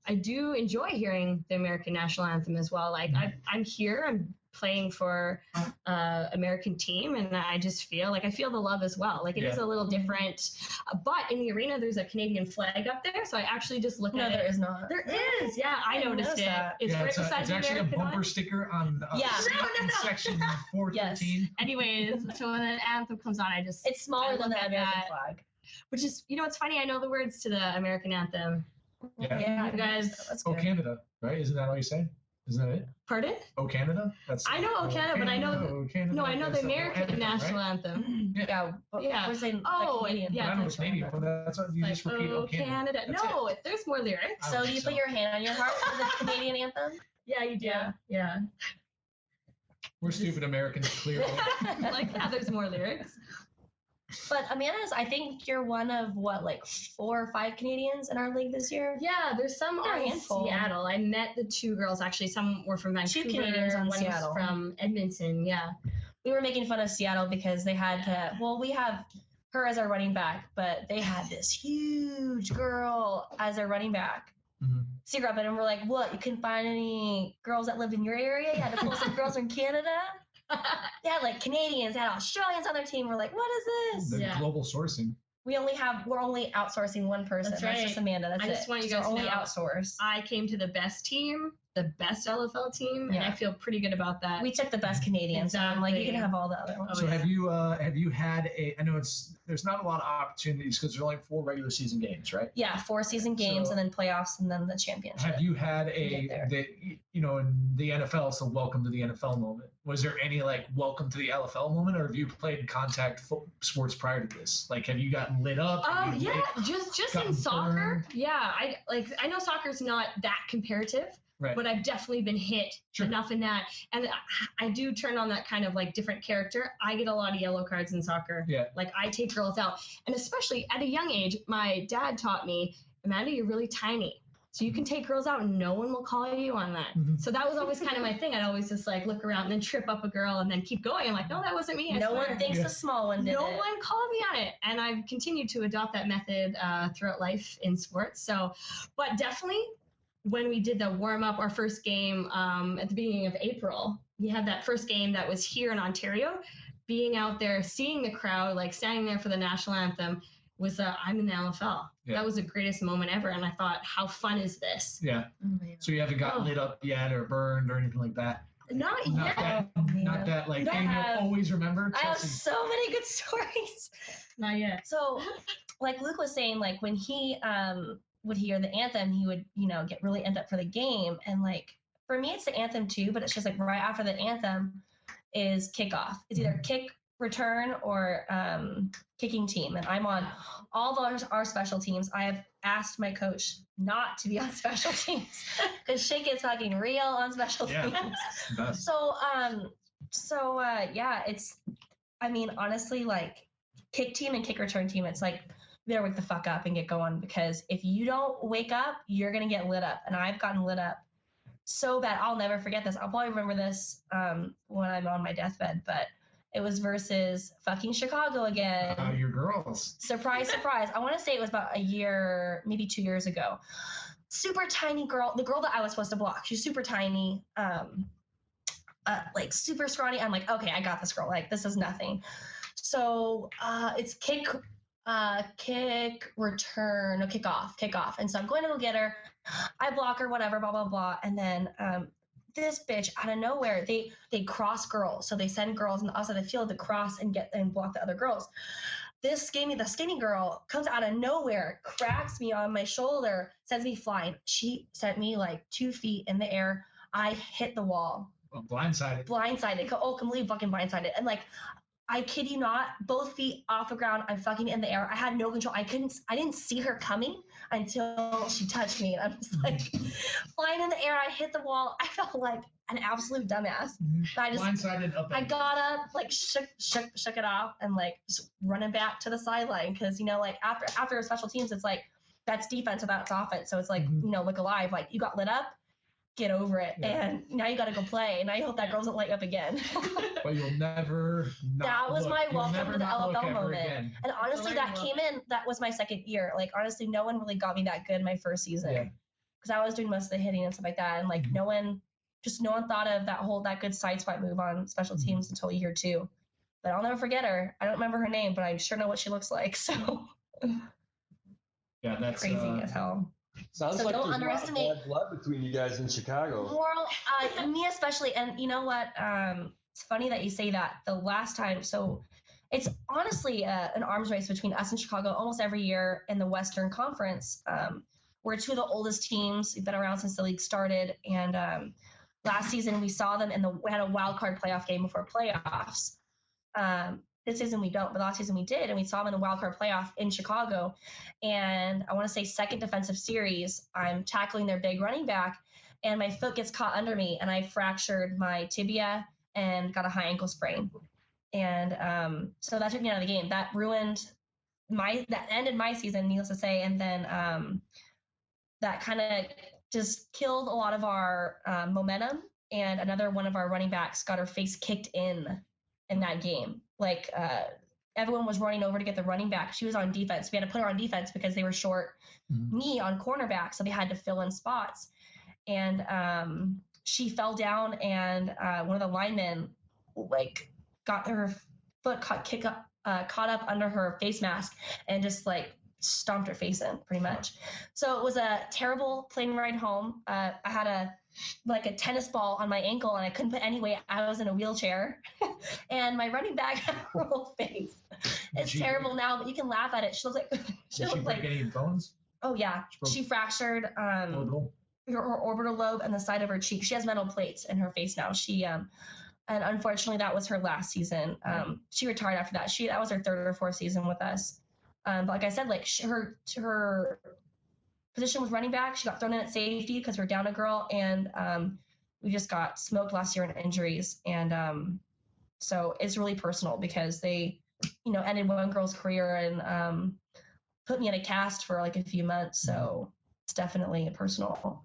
Speaker 5: I do enjoy hearing the American national anthem as well. Like I'm here, I'm playing for American team, and I just feel the love as well. Like it is a little different, but in the arena there's a Canadian flag up there, so I actually just look at it.
Speaker 3: No, there is not.
Speaker 5: There is. Yeah, I noticed it. It's right beside
Speaker 4: it's
Speaker 5: the
Speaker 4: actually
Speaker 5: American
Speaker 4: a bumper
Speaker 5: one.
Speaker 4: sticker on
Speaker 5: No.
Speaker 4: section 413.
Speaker 3: Yes.
Speaker 5: Anyways, so when the anthem comes on,
Speaker 3: It's smaller than the American flag.
Speaker 5: Which is, it's funny. I know the words to the American anthem.
Speaker 4: Yeah.
Speaker 5: You guys.
Speaker 3: That's good.
Speaker 4: Oh, Canada, right? Isn't that all you say? Isn't that it?
Speaker 5: Pardon?
Speaker 4: Oh, Canada?
Speaker 5: I know Oh Canada, but I know
Speaker 4: Canada.
Speaker 5: I know the American national anthem.
Speaker 3: Yeah.
Speaker 5: Yeah.
Speaker 3: We're saying
Speaker 5: Canadian.
Speaker 4: Yeah, I know it's Canadian. That's what you just repeat.
Speaker 5: Oh Canada. No, there's more lyrics.
Speaker 3: So do you put your hand on your heart for the Canadian anthem?
Speaker 5: Yeah, you do. Yeah.
Speaker 4: We're stupid Americans, clearly.
Speaker 5: There's more lyrics.
Speaker 3: But Amanda's, I think you're one of 4 or 5 Canadians in our league this year?
Speaker 5: Yeah, there's some
Speaker 3: They're a
Speaker 5: on
Speaker 3: handful.
Speaker 5: Seattle. I met the 2 girls, actually. Some were from Vancouver.
Speaker 3: 2 Canadians on
Speaker 5: one
Speaker 3: Seattle.
Speaker 5: was from Edmonton, yeah.
Speaker 3: We were making fun of Seattle because they had we have her as our running back, but they had this huge girl as their running back.
Speaker 4: Mm-hmm.
Speaker 3: Secret, and we're like, what? You couldn't find any girls that lived in your area? You had to pull some girls from Canada? They had Canadians, they had Australians on their team. We're like, what is this?
Speaker 4: The global sourcing.
Speaker 3: We're only outsourcing one person.
Speaker 5: That's right.
Speaker 3: That's just Amanda. That's
Speaker 5: I just want you guys to
Speaker 3: only
Speaker 5: know,
Speaker 3: outsource.
Speaker 5: I came to the best team, the best LFL team, and I feel pretty good about that.
Speaker 3: We took the best Canadians.
Speaker 5: Exactly.
Speaker 3: So I'm like, you can have all the other ones.
Speaker 4: So have you had I know there's not a lot of opportunities because there's only 4 regular season games, right?
Speaker 3: Yeah, 4 season games and then playoffs and then the championship.
Speaker 4: Have you had in the NFL, so welcome to the NFL moment? Was there any welcome to the LFL moment, or have you played contact sports prior to this? Have you gotten lit up?
Speaker 5: Just in soccer. Burned? Yeah, I know soccer's not that comparative. Right. But I've definitely been hit enough in that. And I do turn on that kind of different character. I get a lot of yellow cards in soccer. Yeah. I take girls out. And especially at a young age, my dad taught me, Amanda, you're really tiny. So you can take girls out and no one will call you on that. Mm-hmm. So that was always kind of my thing. I'd always just look around and then trip up a girl and then keep going. I'm like, no, that wasn't me.
Speaker 3: No one thinks the small one did
Speaker 5: No one called me on it. And I've continued to adopt that method throughout life in sports. So, but definitely, when we did the warm-up, our first game at the beginning of April, we had that first game that was here in Ontario. Being out there, seeing the crowd, standing there for the national anthem, was I'm in the LFL. Yeah. That was the greatest moment ever. And I thought, how fun is this?
Speaker 4: Yeah. Oh, so you haven't gotten lit up yet or burned or anything like that?
Speaker 5: Not yet.
Speaker 4: Not that thing you'll always remember?
Speaker 3: Chelsey. I have so many good stories.
Speaker 5: Not yet.
Speaker 3: So, Luke was saying, when he would hear the anthem, he would, get really end up for the game. And for me, it's the anthem too, but it's just right after the anthem is kickoff. It's either kick return or kicking team. And I'm on all of our special teams. I have asked my coach not to be on special teams because shit gets fucking real on special teams. So it's, honestly, kick team and kick return team, it's better wake the fuck up and get going, because if you don't wake up, you're going to get lit up. And I've gotten lit up so bad. I'll never forget this. I'll probably remember this when I'm on my deathbed, but it was versus fucking Chicago again.
Speaker 4: Your girls.
Speaker 3: Surprise, surprise. I want to say it was about a year, maybe 2 years ago. Super tiny girl, the girl that I was supposed to block. She's super tiny, super scrawny. I'm like, okay, I got this girl. This is nothing. So it's kick return, kick off. And so I'm going to go get her. I block her, whatever, blah, blah, blah. And then this bitch out of nowhere, they cross girls. So they send girls on the outside of the field to cross and block the other girls. The skinny girl comes out of nowhere, cracks me on my shoulder, sends me flying. She sent me like 2 feet in the air. I hit the wall.
Speaker 4: Blindsided.
Speaker 3: Completely fucking blindsided. And like, I kid you not, both feet off the ground. I'm fucking in the air. I had no control. I didn't see her coming until she touched me. And I'm just like flying in the air. I hit the wall. I felt like an absolute dumbass. I just
Speaker 4: Blindsided up.
Speaker 3: I got up, like shook it off, and like just running back to the sideline because like after special teams, it's like that's defense or that's offense. So it's like look alive. Like you got lit up. Get over it, and now you got to go play. And I hope that girl doesn't light up again.
Speaker 4: But you'll never.
Speaker 3: That was my welcome to the LFL moment.
Speaker 4: Again.
Speaker 3: And honestly, that came in. That was my second year. Like honestly, no one really got me that good my first season because I was doing most of the hitting and stuff like that. And like no one thought of that good side swipe move on special teams until year 2. But I'll never forget her. I don't remember her name, but I sure know what she looks like. So
Speaker 4: yeah, that's
Speaker 3: crazy as hell.
Speaker 2: Sounds like there's a lot of bad blood between you guys in Chicago.
Speaker 3: Well, me especially, and you know what? It's funny that you say that. The last time, so it's honestly an arms race between us and Chicago almost every year in the Western Conference. We're 2 of the oldest teams. We've been around since the league started, and last season we saw them we had a wild card playoff game before playoffs. This season we don't, but last season we did, and we saw them in a wild card playoff in Chicago. And I want to say second defensive series, I'm tackling their big running back, and my foot gets caught under me, and I fractured my tibia and got a high ankle sprain. And so that took me out of the game. That ended my season, needless to say. And then that kind of just killed a lot of our momentum. And another one of our running backs got her face kicked in that game. Like everyone was running over to get the running back. She was on defense. We had to put her on defense because they were short me on cornerback, so they had to fill in spots. And she fell down, and one of the linemen like got her foot caught up under her face mask and just like stomped her face in pretty much. So it was a terrible plane ride home. I had a tennis ball on my ankle, and I couldn't put any weight. I was in a wheelchair, and my running back had a roll face. It's terrible now, but you can laugh at it. She looks like
Speaker 4: Did she break any bones?
Speaker 3: Oh yeah, she fractured her orbital lobe and the side of her cheek. She has metal plates in her face now. She and unfortunately that was her last season. She retired after that. That was her 3rd or 4th season with us. But like I said, like her position was running back. She got thrown in at safety because we're down a girl, and we just got smoked last year in injuries. And so it's really personal because they, ended one girl's career and put me in a cast for like a few months. So it's definitely a personal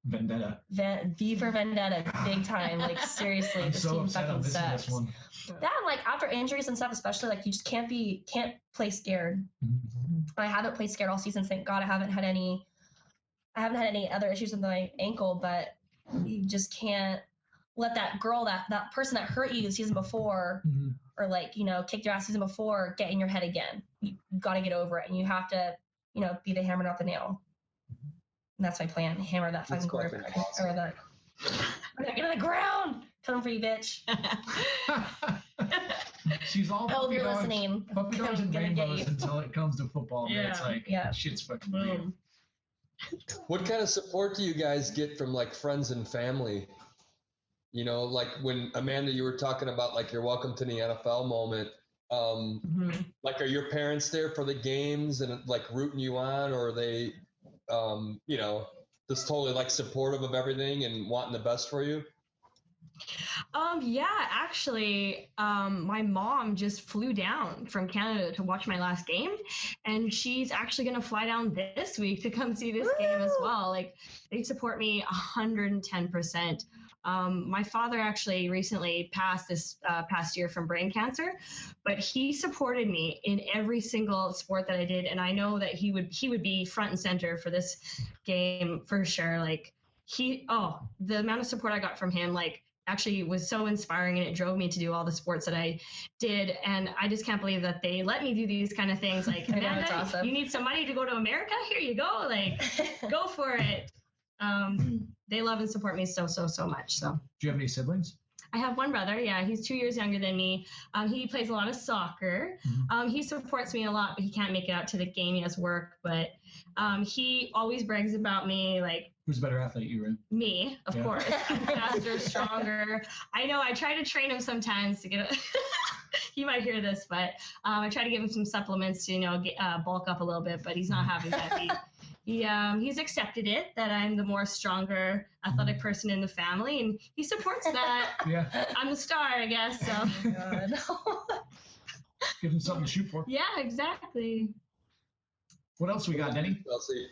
Speaker 4: vendetta.
Speaker 3: V for vendetta, big time. Like seriously, this team fucking sucks. That and like after injuries and stuff, especially like you just can't play scared. I haven't played scared all season. Thank God I haven't had any other issues with my ankle, but you just can't let that girl, that person that hurt you the season before, or like, kicked your ass season before, get in your head again. You got to get over it, and you have to, be the hammer, not the nail. And that's my plan. Hammer that fucking quarterback. Awesome. Or the get on the ground. Come for you, bitch.
Speaker 4: She's all
Speaker 3: puppy dogs
Speaker 4: and rainbows until it comes to football. Yeah. It's like, shit's fucking real.
Speaker 2: What kind of support do you guys get from like friends and family? Like when Amanda, you were talking about like your welcome to the NFL moment. Like, are your parents there for the games and like rooting you on, or are they, just totally like supportive of everything and wanting the best for you?
Speaker 5: Yeah, actually, my mom just flew down from Canada to watch my last game, and she's actually going to fly down this week to come see this game as well. Like, they support me 110%. My father actually recently passed this past year from brain cancer, but he supported me in every single sport that I did, and I know that he would be front and center for this game for sure. Like, the amount of support I got from him, like, actually was so inspiring, and it drove me to do all the sports that I did. And I just can't believe that they let me do these kind of things. Like, Amanda, awesome. You need some money to go to America? Here you go. Like, go for it. they love and support me so much. So.
Speaker 4: Do you have any siblings?
Speaker 5: I have one brother. Yeah, he's 2 years younger than me. He plays a lot of soccer. He supports me a lot, but he can't make it out to the game. He has work, but he always brags about me. Like,
Speaker 4: who's a better athlete, you or
Speaker 5: me? Of course, faster, stronger. I know. I try to train him sometimes to get. He might hear this, but I try to give him some supplements to get, bulk up a little bit. But he's not having that. He's accepted it that I'm the more stronger athletic person in the family, and he supports that.
Speaker 4: Yeah.
Speaker 5: I'm the star, I guess. So.
Speaker 4: Give him something to shoot for.
Speaker 5: Yeah, exactly.
Speaker 4: What else we got, Denny?
Speaker 2: Chelsey.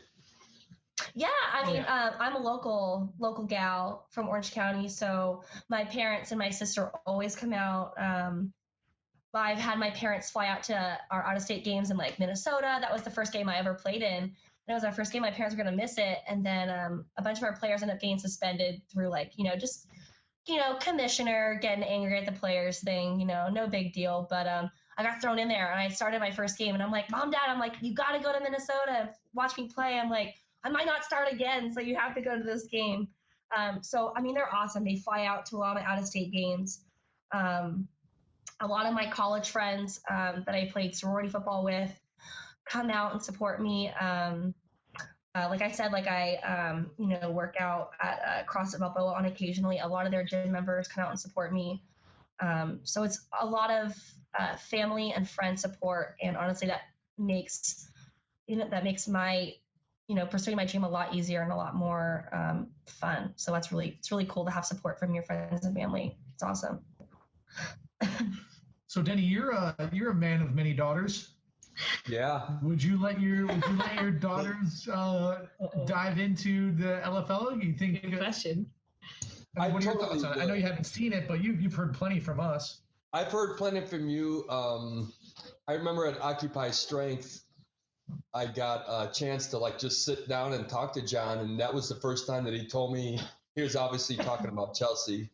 Speaker 3: Yeah, I mean, I'm a local gal from Orange County, so my parents and my sister always come out. I've had my parents fly out to our out-of-state games in like Minnesota. That was the first game I ever played in. It was our first game. My parents were going to miss it. And then a bunch of our players ended up getting suspended through like, commissioner getting angry at the players thing, no big deal. But I got thrown in there and I started my first game and I'm like, Mom, Dad, I'm like, you got to go to Minnesota, watch me play. I'm like, I might not start again. So you have to go to this game. So, I mean, they're awesome. They fly out to a lot of out-of-state games. A lot of my college friends that I played sorority football with come out and support me. Like I said, I work out at CrossFit Balboa on occasionally. A lot of their gym members come out and support me. So it's a lot of family and friend support, and honestly, that makes my pursuing my dream a lot easier and a lot more fun. So it's really cool to have support from your friends and family. It's awesome.
Speaker 4: So Denny, you're a man of many daughters.
Speaker 2: Yeah.
Speaker 4: Would you let your daughters dive into the LFL? You think?
Speaker 5: Good question.
Speaker 4: What are your thoughts on it? I know you haven't seen it, but you've heard plenty from us.
Speaker 2: I've heard plenty from you. I remember at Occupy Strength, I got a chance to just sit down and talk to John, and that was the first time that he told me. He was obviously talking about Chelsey.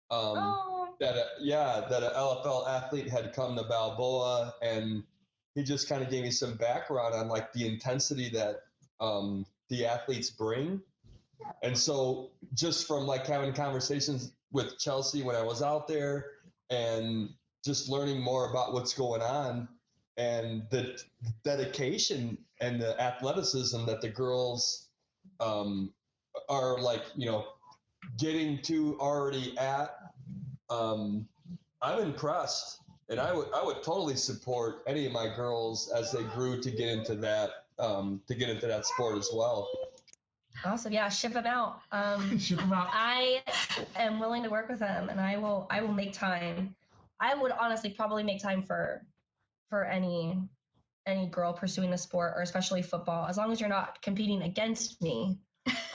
Speaker 2: That an LFL athlete had come to Balboa, and he just kind of gave me some background on the intensity that the athletes bring. And so just from having conversations with Chelsey when I was out there and just learning more about what's going on and the dedication and the athleticism that the girls are getting to already at, I'm impressed. And I would totally support any of my girls as they grew to get into that sport as well.
Speaker 3: Awesome. Yeah. Ship them out.
Speaker 4: Ship them out.
Speaker 3: I am willing to work with them, and I will make time. I would honestly probably make time for any girl pursuing the sport, or especially football. As long as you're not competing against me,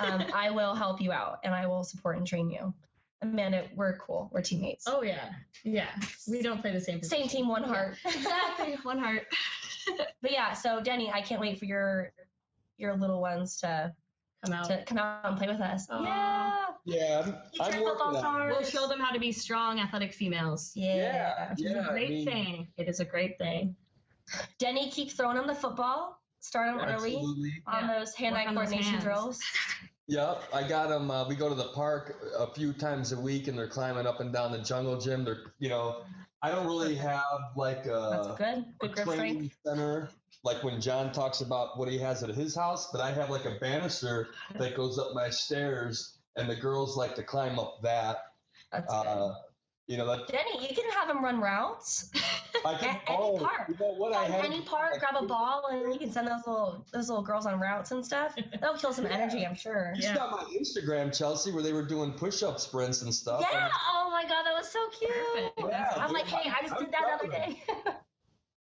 Speaker 3: I will help you out and I will support and train you. Amanda, we're cool. We're teammates.
Speaker 5: Oh yeah. Yeah. We don't play the same position.
Speaker 3: Same team, one heart.
Speaker 5: Yeah. Exactly. One heart.
Speaker 3: But yeah, so Denny, I can't wait for your little ones to come out and play with us.
Speaker 5: Aww.
Speaker 3: Yeah.
Speaker 2: I'm working on it.
Speaker 5: We'll show them how to be strong, athletic females.
Speaker 3: Yeah.
Speaker 5: Which is a great thing. It is a great thing.
Speaker 3: Denny, keep throwing them the football. Start them early on those hand-eye coordination drills.
Speaker 2: Yep, I got them. We go to the park a few times a week, and they're climbing up and down the jungle gym. They're, I don't really have
Speaker 3: That's good grip
Speaker 2: training center, like when John talks about what he has at his house, but I have a banister that goes up my stairs, and the girls like to climb up that.
Speaker 3: That's good. Denny, you can have them run routes.
Speaker 2: I can,
Speaker 3: at any park.
Speaker 2: You know what?
Speaker 3: Any park, grab a ball, and you can send those little girls on routes and stuff. That'll kill some energy, I'm sure.
Speaker 2: You saw my Instagram, Chelsey, where they were doing push-up sprints and stuff.
Speaker 3: Yeah. Oh my God, that was so cute.
Speaker 2: Yeah,
Speaker 3: I'm like, hey, I just did that the other day.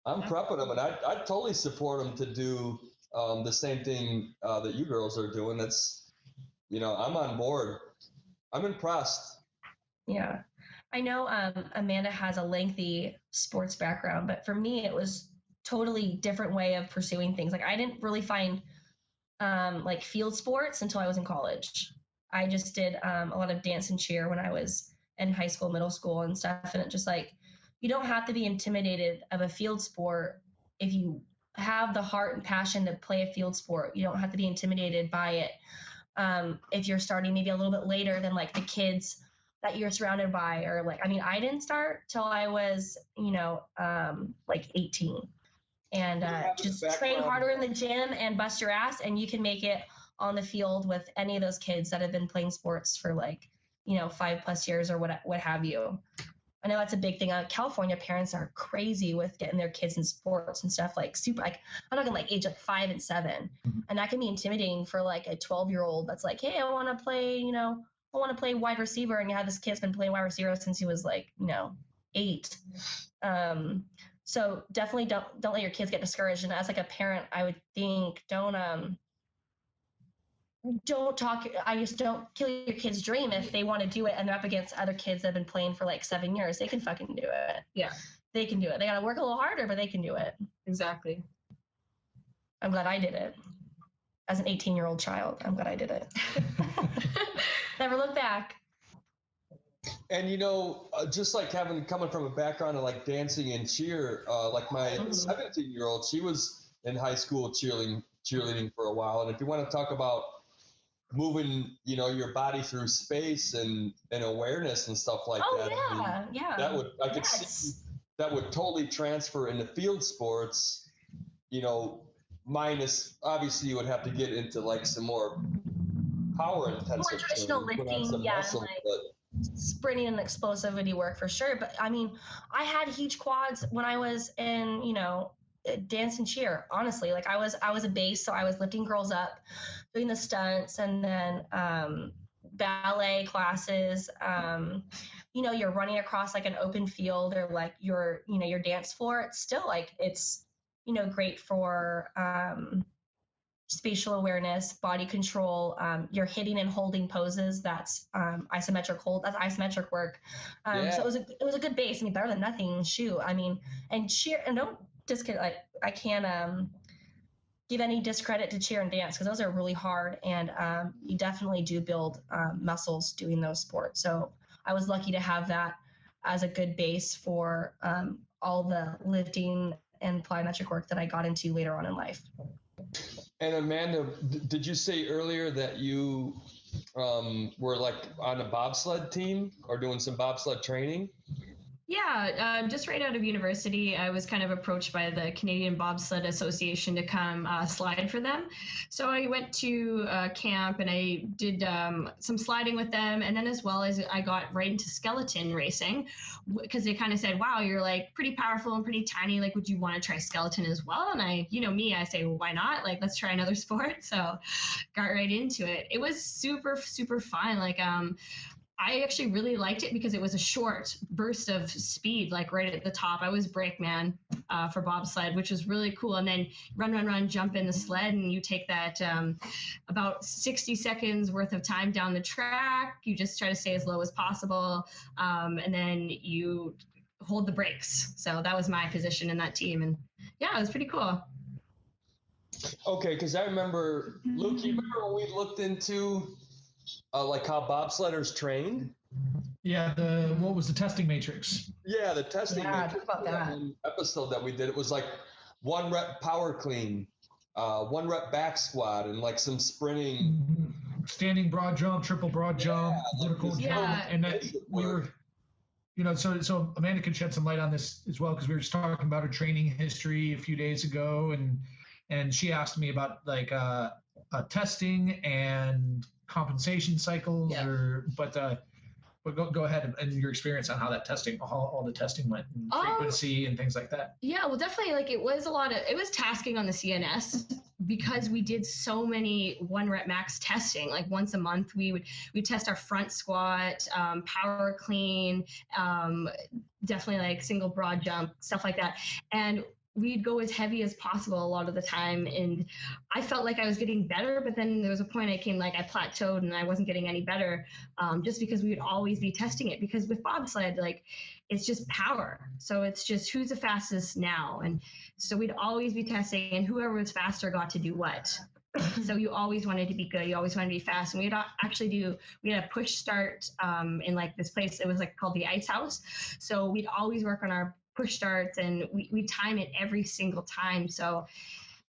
Speaker 2: I'm prepping them, and I'd totally support them to do the same thing that you girls are doing. That's, I'm on board. I'm impressed.
Speaker 3: Yeah. I know Amanda has a lengthy sports background, but for me, it was totally different way of pursuing things. I didn't really find field sports until I was in college. I just did a lot of dance and cheer when I was in high school, middle school and stuff. And it just you don't have to be intimidated of a field sport. If you have the heart and passion to play a field sport, you don't have to be intimidated by it. if you're starting maybe a little bit later than like the kids that you're surrounded by, or like, I mean, I didn't start till I was, like 18, and just train harder in the gym and bust your ass, and you can make it on the field with any of those kids that have been playing sports for like, 5+ years or what have you. I know that's a big thing. California parents are crazy with getting their kids in sports and stuff, like super, like I'm talking like age like 5 and 7.
Speaker 4: Mm-hmm.
Speaker 3: And that can be intimidating for like a 12-year-old that's like, hey, I want to play, I want to play wide receiver. And you have this kid's been playing wide receiver since he was like, 8. So definitely don't let your kids get discouraged. And as like a parent, I would think don't kill your kid's dream if they want to do it and they're up against other kids that have been playing for like 7 years. They can fucking do it.
Speaker 5: Yeah.
Speaker 3: They can do it. They got to work a little harder, but they can do it.
Speaker 5: Exactly.
Speaker 3: I'm glad I did it. As an 18-year-old child, I'm glad I did it. Never look back.
Speaker 2: And just like coming from a background of like dancing and cheer, like my 17-year-old, she was in high school cheerleading for a while. And if you want to talk about moving, your body through space and awareness and stuff like that.
Speaker 3: Yeah.
Speaker 2: That would, I could see that would totally transfer into field sports, minus, obviously you would have to get into like some more power intensive.
Speaker 3: More traditional lifting, muscle, sprinting and explosivity work for sure. But I mean, I had huge quads when I was in, dance and cheer, honestly. Like I was a base, so I was lifting girls up, doing the stunts, and then ballet classes. You're running across like an open field or like your dance floor. It's still like it's great for spatial awareness, body control. You're hitting and holding poses. That's isometric hold. That's isometric work. So it was a good base. I mean, better than nothing. Shoot. I mean, and cheer, and don't discredit. Like I can't give any discredit to cheer and dance because those are really hard, and you definitely do build muscles doing those sports. So I was lucky to have that as a good base for all the lifting and plyometric work that I got into later on in life.
Speaker 2: And Amanda, did you say earlier that you were like on a bobsled team or doing some bobsled training?
Speaker 5: Yeah, just right out of university, I was kind of approached by the Canadian Bobsled Association to come slide for them. So I went to camp and I did some sliding with them. And then as well as I got right into skeleton racing because they kind of said, wow, you're like pretty powerful and pretty tiny. Like, would you want to try skeleton as well? And I say, well, why not? Like, let's try another sport. So got right into it. It was super, super fun. Like, I actually really liked it because it was a short burst of speed, like right at the top. I was brakeman for bobsled, which was really cool. And then run, jump in the sled, and you take that about 60 seconds worth of time down the track. You just try to stay as low as possible, and then you hold the brakes. So that was my position in that team. And yeah, it was pretty cool.
Speaker 2: Okay, because I remember, Luke, you remember when we looked into like how bobsledders trained?
Speaker 4: Yeah, what was the testing matrix?
Speaker 2: Yeah, the testing matrix.
Speaker 3: Talk about that.
Speaker 2: Episode that we did, it was like 1 rep power clean, 1 rep back squat, and like some sprinting.
Speaker 4: Standing broad jump, triple broad jump, vertical jump. And that we were, so Amanda can shed some light on this as well, because we were just talking about her training history a few days ago, and she asked me about like testing and compensation cycles, but go ahead and your experience on how that testing, all the testing went, and frequency and things like that.
Speaker 5: Yeah, well, definitely. Like it was tasking on the CNS because we did so many 1 rep max testing. Like once a month, we'd test our front squat, power clean, definitely like single broad jump, stuff like that, and we'd go as heavy as possible a lot of the time. And I felt like I was getting better, but then there was a point I plateaued and I wasn't getting any better, just because we would always be testing it. Because with bobsled, like it's just power. So it's just who's the fastest now. And so we'd always be testing, and whoever was faster got to do what. So you always wanted to be good. You always wanted to be fast. And we had a push start in like this place. It was like called the Ice House. So we'd always work on our push starts, and we time it every single time. So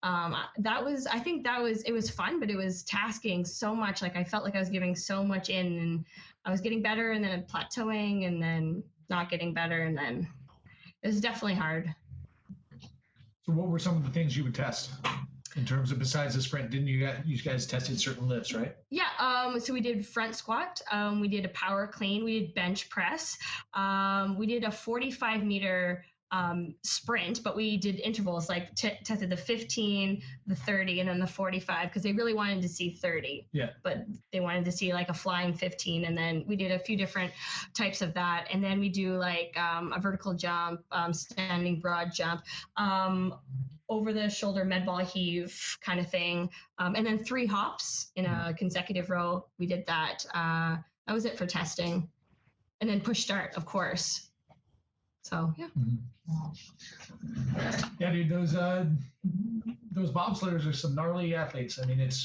Speaker 5: It was fun, but it was tasking so much. Like I felt like I was giving so much in, and I was getting better and then plateauing and then not getting better. And then it was definitely hard.
Speaker 4: So what were some of the things you would test in terms of, besides the sprint? Didn't you guys tested certain lifts, right?
Speaker 5: Yeah. So we did front squat. We did a power clean. We did bench press. We did a 45-meter sprint, but we did intervals, like tested the 15, the 30, and then the 45, because they really wanted to see 30.
Speaker 4: Yeah.
Speaker 5: But they wanted to see like a flying 15, and then we did a few different types of that, and then we do like a vertical jump, standing broad jump, over the shoulder med ball heave kind of thing, and then 3 hops in a consecutive row. We did that. That was it for testing, and then push start, of course. So yeah.
Speaker 4: Yeah, dude, those bobsledders are some gnarly athletes. I mean, it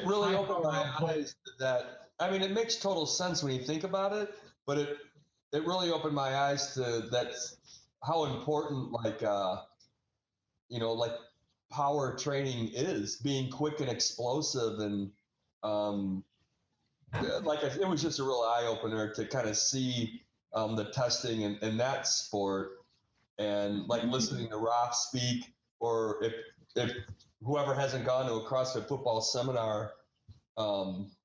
Speaker 2: really opened my eyes to that. I mean, it makes total sense when you think about it, but it really opened my eyes to how important like power training is, being quick and explosive, and it was just a real eye opener to kind of see the testing in that sport, and like listening to Raf speak, or if whoever hasn't gone to a CrossFit football seminar,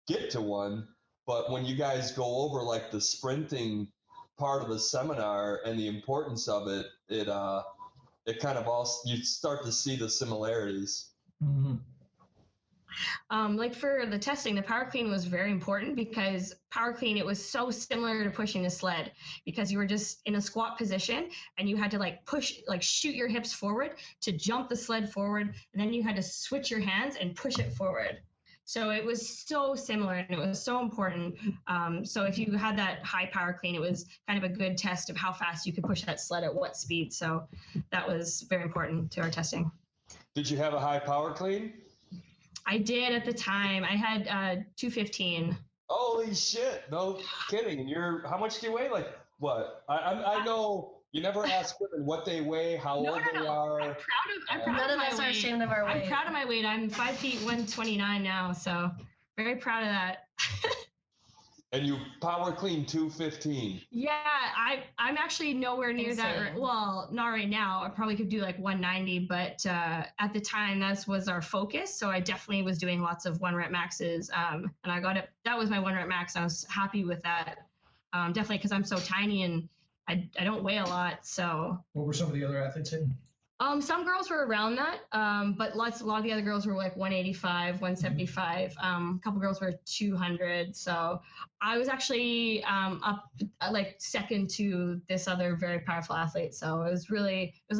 Speaker 2: get to one. But when you guys go over like the sprinting part of the seminar and the importance of it, it kind of you start to see the similarities.
Speaker 4: Mm-hmm.
Speaker 5: Like for the testing, the power clean was very important, because power clean, it was so similar to pushing a sled, because you were just in a squat position and you had to like shoot your hips forward to jump the sled forward, and then you had to switch your hands and push it forward. So it was so similar, and it was so important. So if you had that high power clean, it was kind of a good test of how fast you could push that sled at what speed. So that was very important to our testing.
Speaker 2: Did you have a high power clean?
Speaker 5: I did at the time. I had 215.
Speaker 2: Holy shit! No kidding. And how much do you weigh? Like what? I know you never ask women what they weigh, how old they are.
Speaker 5: I'm proud
Speaker 3: None
Speaker 5: of
Speaker 3: of
Speaker 5: my
Speaker 3: us are
Speaker 5: weight.
Speaker 3: ashamed of our weight.
Speaker 5: I'm proud of my weight. I'm 5 feet 129 now, so very proud of that.
Speaker 2: And you power clean 215.
Speaker 5: Yeah, I'm actually nowhere near that. Well, not right now. I probably could do like 190, but at the time that was our focus. So I definitely was doing lots of 1 rep maxes, and I got it. That was my 1 rep max. I was happy with that. Definitely, because I'm so tiny and I don't weigh a lot. So
Speaker 4: what were some of the other athletes in?
Speaker 5: Some girls were around that, but a lot of the other girls were like 185, 175. A couple girls were 200. So I was actually up like second to this other very powerful athlete. So it was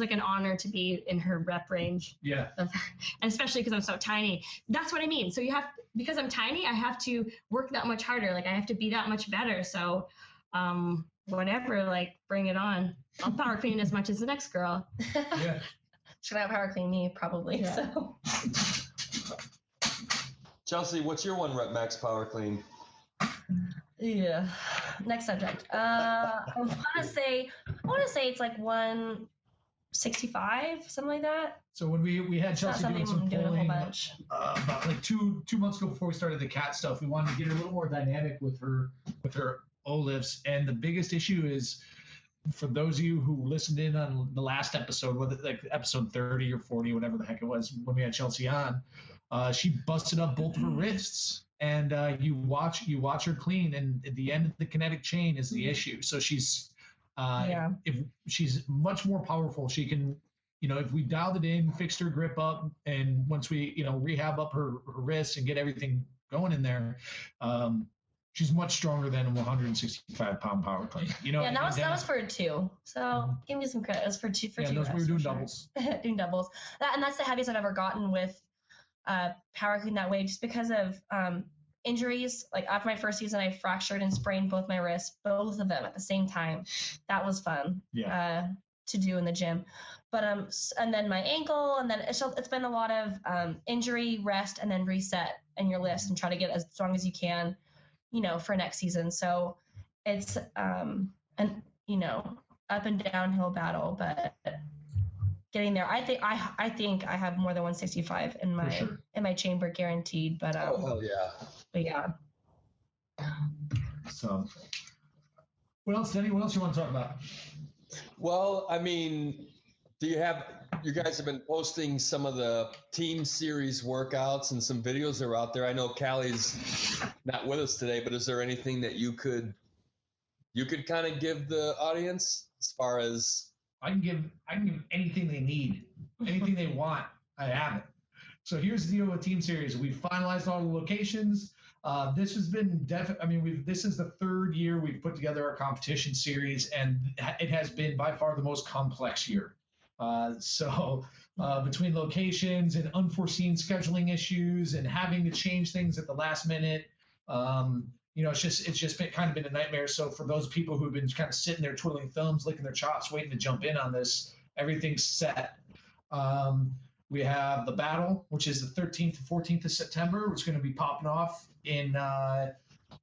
Speaker 5: like an honor to be in her rep range.
Speaker 4: Yeah.
Speaker 5: And especially because I'm so tiny. That's what I mean. So because I'm tiny, I have to work that much harder. Like I have to be that much better. So whatever, like bring it on. I'll power clean as much as the next girl.
Speaker 3: Yeah. She's gonna power clean me probably.
Speaker 5: Yeah.
Speaker 3: So.
Speaker 2: Chelsey, what's your 1 rep max power clean?
Speaker 3: Yeah. Next subject. I want to say it's like 165, something like that.
Speaker 4: So when we had Chelsey doing some polling about like two months ago before we started the cat stuff, we wanted to get her a little more dynamic with her O lifts, and the biggest issue is, for those of you who listened in on the last episode, whether like episode 30 or 40, whatever the heck it was, when we had Chelsey on, she busted up both of her wrists, and you watch her clean, and at the end of the kinetic chain is the issue. So she's if she's much more powerful, she can, if we dialed it in, fixed her grip up, and once we rehab up her wrists and get everything going in there, she's much stronger than a 165-pound power clean.
Speaker 3: Yeah, that was for 2. So give me some credit. It was for 2.
Speaker 4: Yeah, those we were doing doubles.
Speaker 3: Doing doubles. And that's the heaviest I've ever gotten with power clean that way, just because of injuries. Like after my first season, I fractured and sprained both my wrists, both of them at the same time. That was fun.
Speaker 4: Yeah.
Speaker 3: To do in the gym. But and then my ankle, and then it's been a lot of injury, rest, and then reset in your list and try to get as strong as you can, for next season. So it's up and downhill battle, but getting there. I think I have more than 165 in my chamber guaranteed. But
Speaker 2: oh hell yeah!
Speaker 3: But yeah.
Speaker 4: So, what else, Denny? What else you want to talk about?
Speaker 2: Well, I mean, you guys have been posting some of the team series workouts and some videos that are out there. I know Callie's not with us today, but is there anything that you could kind of give the audience as far as?
Speaker 4: I can give anything they need, anything they want. I have it. So here's the deal with team series. We've finalized all the locations. This has been this is the third year we've put together our competition series, and it has been by far the most complex year. So between locations and unforeseen scheduling issues and having to change things at the last minute, it's just been a nightmare. So for those people who've been kind of sitting there twiddling thumbs, licking their chops, waiting to jump in on this, everything's set. We have the battle, which is the 13th and 14th of September, which is going to be popping off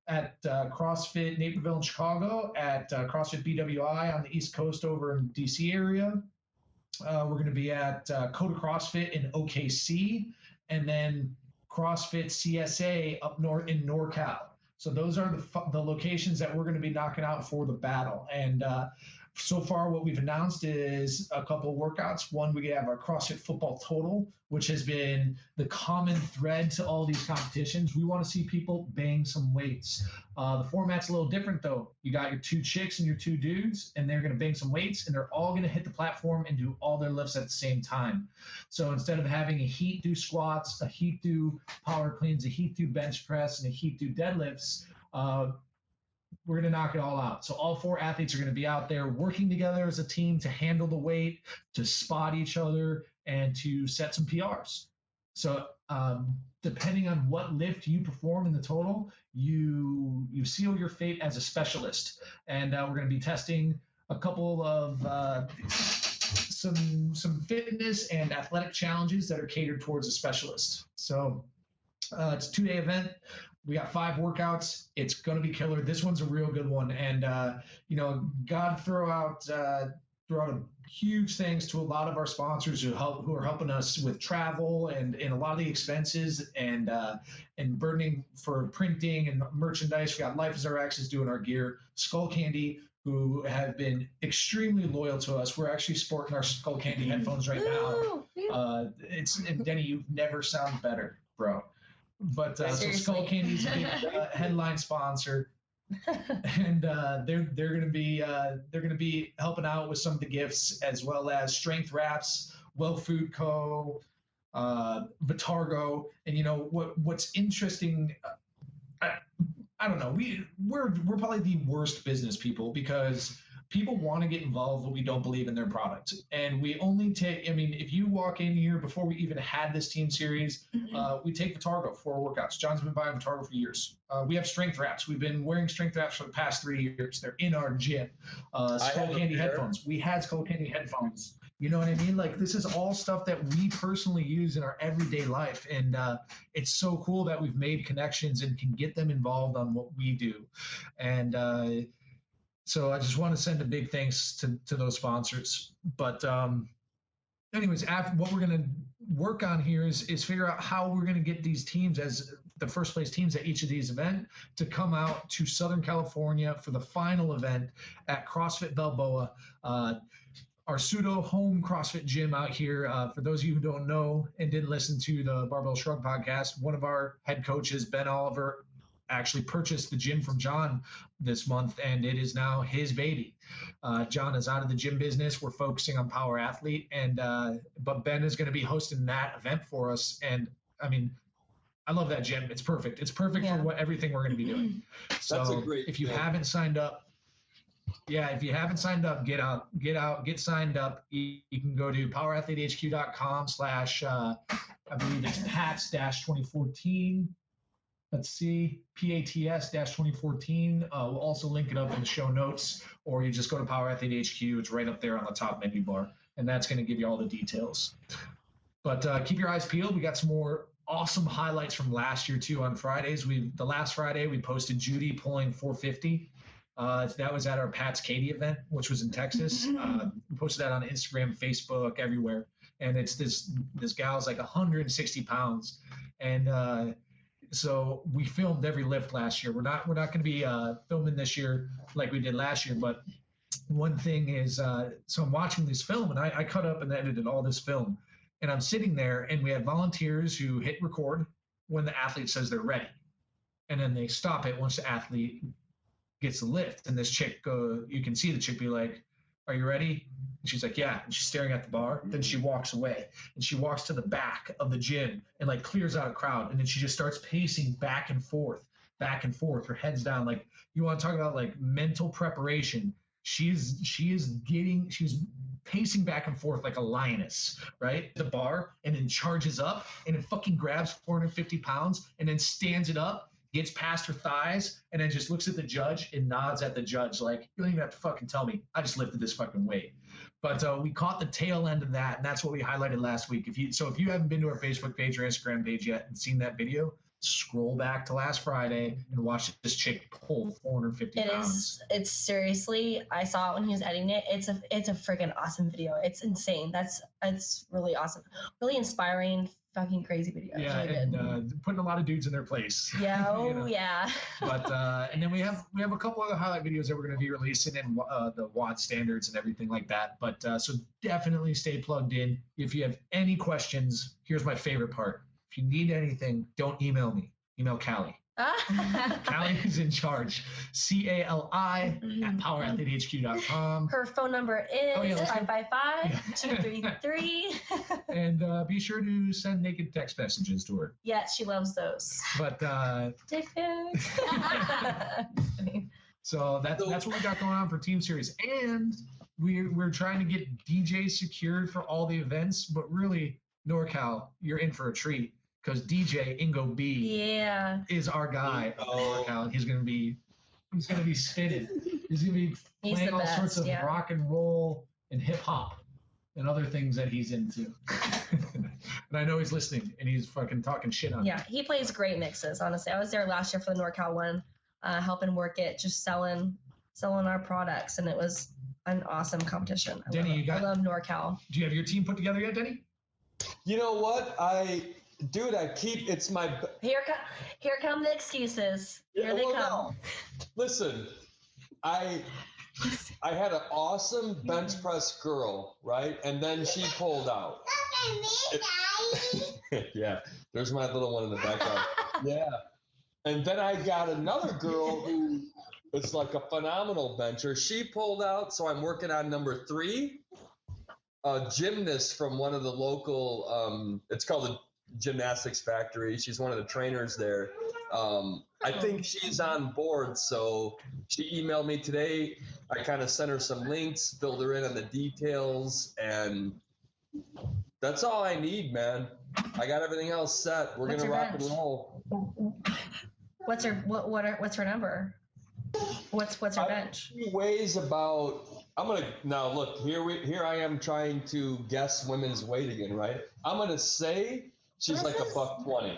Speaker 4: at CrossFit Naperville in Chicago, at CrossFit BWI on the East Coast over in DC area. We're going to be at Coda CrossFit in OKC, and then CrossFit CSA up north in NorCal. So those are the locations that we're going to be knocking out for the battle. And so far, what we've announced is a couple of workouts. One, we have our CrossFit Football Total, which has been the common thread to all these competitions. We want to see people bang some weights. The format's a little different, though. You got your 2 chicks and your 2 dudes, and they're going to bang some weights, and they're all going to hit the platform and do all their lifts at the same time. So instead of having a heat do squats, a heat do power cleans, a heat do bench press, and a heat do deadlifts, we're going to knock it all out. So all 4 athletes are going to be out there working together as a team to handle the weight, to spot each other, and to set some PRs. So depending on what lift you perform in the total, you seal your fate as a specialist. And we're going to be testing a couple of some fitness and athletic challenges that are catered towards a specialist. So it's a 2-day event. We got 5 workouts. It's going to be killer. This one's a real good one. And, God throw out a huge thanks to a lot of our sponsors who are helping us with travel and a lot of the expenses and burdening for printing and merchandise. We got Life is RX is doing our gear. Skull Candy, who have been extremely loyal to us. We're actually sporting our Skull Candy headphones right now. And Denny, you never sound better, bro. But so Skull Candy's a big headline sponsor, and they're going to be helping out with some of the gifts, as well as Strength Wraps, Well Food Co., Vitargo, and what's interesting. I don't know. We're probably the worst business people because people want to get involved, but we don't believe in their product. And we only take, if you walk in here before we even had this team series, we take Vitargo for our workouts. John's been buying Vitargo for years. We have Strength Wraps. We've been wearing Strength Wraps for the past 3 years. They're in our gym. Skull Candy headphones. We had Skull Candy headphones. You know what I mean? Like, this is all stuff that we personally use in our everyday life. And it's so cool that we've made connections and can get them involved on what we do. And, so I just want to send a big thanks to those sponsors. But anyways, what we're going to work on here is figure out how we're going to get these teams, as the first place teams at each of these events, to come out to Southern California for the final event at CrossFit Balboa, our pseudo home CrossFit gym out here. For those of you who don't know and didn't listen to the Barbell Shrug podcast, one of our head coaches, Ben Oliver, actually purchased the gym from John this month, and it is now his baby. John is out of the gym business. We're focusing on Power Athlete, and but Ben is going to be hosting that event for us. And I love that gym. It's perfect. It's perfect for everything we're going to be doing. So if you haven't signed up, get signed up. You can go to powerathletehq.com/ I believe it's PATS-2014. Let's see, PATS-2014. We'll also link it up in the show notes, or you just go to Power Athlete HQ. It's right up there on the top menu bar, and that's going to give you all the details. But keep your eyes peeled. We got some more awesome highlights from last year, too, on Fridays. The last Friday, we posted Judy pulling 450. That was at our Pat's Katie event, which was in Texas. We posted that on Instagram, Facebook, everywhere. And it's this gal's like 160 pounds. And so we filmed every lift last year. We're not going to be filming this year like we did last year. But one thing is, so I'm watching this film, and I cut up and edited all this film. And I'm sitting there, and we have volunteers who hit record when the athlete says they're ready. And then they stop it once the athlete gets the lift. And this chick, you can see the chick be like, "Are you ready?" And she's like, "Yeah." And she's staring at the bar. Then she walks away, and she walks to the back of the gym and like clears out a crowd. And then she just starts pacing back and forth, her head's down. Like, you want to talk about like mental preparation. She's pacing back and forth like a lioness, right? The bar, and then charges up and then fucking grabs 450 pounds and then stands it up, gets past her thighs, and then just looks at the judge and nods at the judge like, "You don't even have to fucking tell me. I just lifted this fucking weight." But we caught the tail end of that, and that's what we highlighted last week. If you haven't been to our Facebook page or Instagram page yet and seen that video, scroll back to last Friday and watch this chick pull 450 pounds.
Speaker 3: It's seriously, I saw it when he was editing it. It's a freaking awesome video. It's insane. It's really awesome. Really inspiring, fucking crazy video.
Speaker 4: Yeah,
Speaker 3: really
Speaker 4: and putting a lot of dudes in their place.
Speaker 3: Yeah, oh yeah.
Speaker 4: But and then we have a couple other highlight videos that we're going to be releasing and the WOD standards and everything like that. But so definitely stay plugged in. If you have any questions, here's my favorite part. If you need anything, don't email me. Email Callie. Callie is in charge. CALI@powerathletehq.com.
Speaker 3: Her phone number is 555-233.
Speaker 4: And be sure to send naked text messages to her.
Speaker 3: Yes, she loves those.
Speaker 4: But
Speaker 3: dick pics.
Speaker 4: So that's what we got going on for Team Series. And we're trying to get DJs secured for all the events, but really, NorCal, you're in for a treat. Because DJ Ingo B is our guy. NorCal. He's gonna be spinning. He's gonna be playing all sorts of rock and roll and hip hop and other things that he's into. And I know he's listening and he's fucking talking shit on.
Speaker 3: Yeah, he plays great mixes. Honestly, I was there last year for the NorCal one, helping work it, just selling our products, and it was an awesome competition.
Speaker 4: Denny,
Speaker 3: I love NorCal.
Speaker 4: Do you have your team put together yet, Denny?
Speaker 2: You know what? It's my...
Speaker 3: Here come the excuses. Here they come. No.
Speaker 2: Listen, I had an awesome bench press girl, right? And then she pulled out.
Speaker 6: Look at me, Daddy.
Speaker 2: Yeah, there's my little one in the background. Yeah. And then I got another girl who is like a phenomenal bencher. She pulled out, so I'm working on number 3. A gymnast from one of the local, it's called the Gymnastics Factory. She's one of the trainers there. I think she's on board, so she emailed me today. I kind of sent her some links, filled her in on the details, and that's all I need, man. I got everything else set. We're gonna rock and roll.
Speaker 3: What's her number? What's her bench?
Speaker 2: She weighs about. Now look here I am trying to guess women's weight again, right? I'm gonna say she's like $120.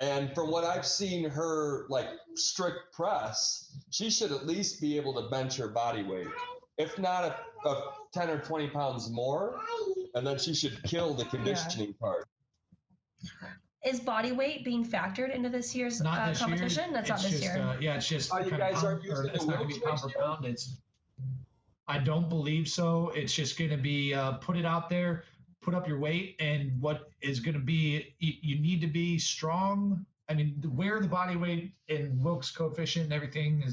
Speaker 2: And from what I've seen her like strict press, she should at least be able to bench her body weight. If not a 10 or 20 pounds more, and then she should kill the conditioning part.
Speaker 3: Is body weight being factored into this year's competition? That's not this year.
Speaker 4: It's just.
Speaker 2: You guys aren't using
Speaker 4: it's not going to be pound for pound. I don't believe so. It's just going to be put it out there, put up your weight, and what is going to be, you need to be strong. I mean, where the body weight and Wilks coefficient and everything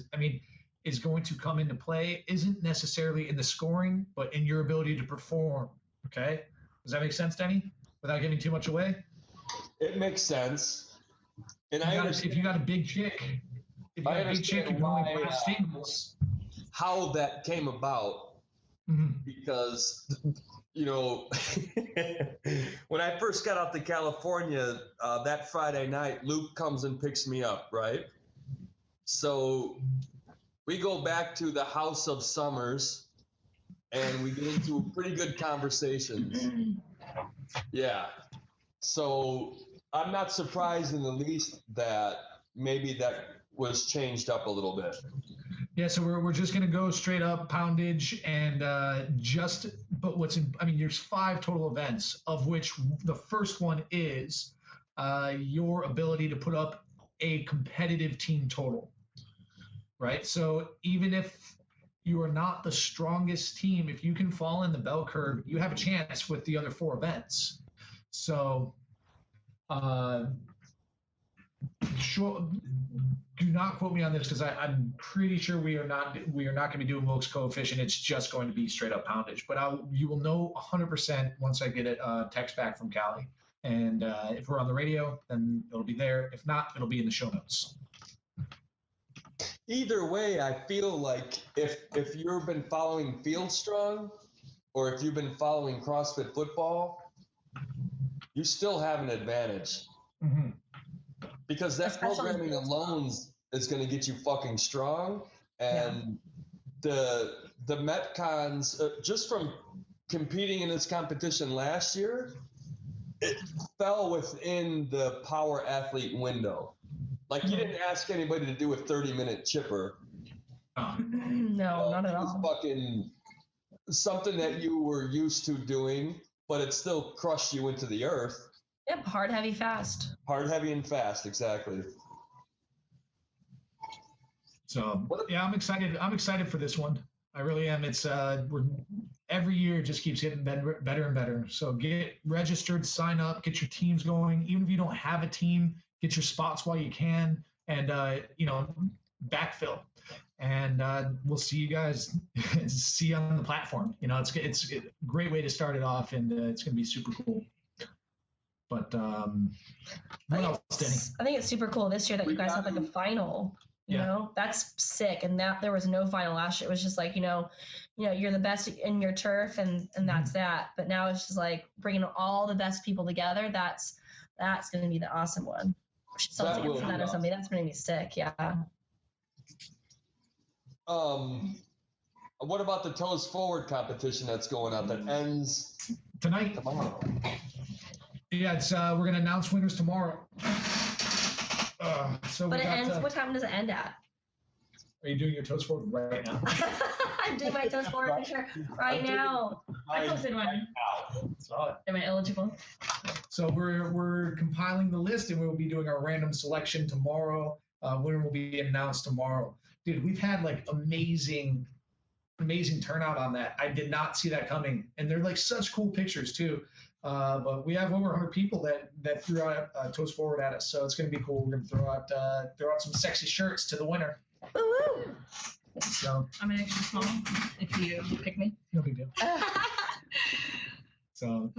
Speaker 4: is going to come into play isn't necessarily in the scoring, but in your ability to perform. Okay? Does that make sense, Denny? Without giving too much away?
Speaker 2: It makes sense. And
Speaker 4: if you got a big chick, and you can only play singles.
Speaker 2: How that came about, because, when I first got out to California, that Friday night, Luke comes and picks me up, right? So we go back to the House of Summers, and we get into a pretty good conversation. Yeah. So I'm not surprised in the least that maybe that was changed up a little bit.
Speaker 4: Yeah, so we're just gonna go straight up poundage and there's 5 total events, of which the first one is your ability to put up a competitive team total, right? So even if you are not the strongest team, if you can fall in the bell curve, you have a chance with the other 4 events. So do not quote me on this because I'm pretty sure we are not going to be doing Wilkes coefficient. It's just going to be straight up poundage. But you will know 100% once I get a text back from Callie. And if we're on the radio, then it'll be there. If not, it'll be in the show notes.
Speaker 2: Either way, I feel like if you've been following Field Strong or if you've been following CrossFit football, you still have an advantage.
Speaker 4: Mm-hmm.
Speaker 2: Because that programming alone is going to get you fucking strong. And the Metcons, just from competing in this competition last year, it fell within the power athlete window. Like, you didn't ask anybody to do a 30-minute chipper.
Speaker 3: No, not at all.
Speaker 2: Fucking something that you were used to doing, but it still crushed you into the earth.
Speaker 3: Yep, hard, heavy, fast.
Speaker 2: Hard, heavy, and fast, exactly.
Speaker 4: So yeah, I'm excited. I'm excited for this one. I really am. It's every year it just keeps getting better and better. So get registered, sign up, get your teams going. Even if you don't have a team, get your spots while you can, and backfill. And we'll see you guys. See you on the platform. It's a great way to start it off, and it's going to be super cool. But what else, Denny?
Speaker 3: I think it's super cool this year that you guys have like a final. You know, that's sick. And that there was no final last year. It was just like, you're the best in your turf, and that's that. But now it's just like bringing all the best people together. That's going to be the awesome one. Something or something. That's going to be sick. Yeah.
Speaker 2: What about the Toes Forward competition that's going on that ends
Speaker 4: tonight?
Speaker 2: Tomorrow.
Speaker 4: Yeah, it's we're going to announce winners tomorrow.
Speaker 3: But it ends. What time does it end at?
Speaker 4: Are you doing your Toes Forward right now?
Speaker 3: I'm doing my Toes Forward picture right now. I posted one. Am I eligible?
Speaker 4: So we're compiling the list, and we'll be doing our random selection tomorrow. Winner will be announced tomorrow. Dude, we've had like amazing turnout on that. I did not see that coming, and they're like such cool pictures too. But we have over 100 people that threw out Toes Forward at us, so it's going to be cool. We're going to throw out some sexy shirts to the winner.
Speaker 3: Woo-hoo.
Speaker 5: So I'm an extra small if you pick me.
Speaker 4: No big deal. So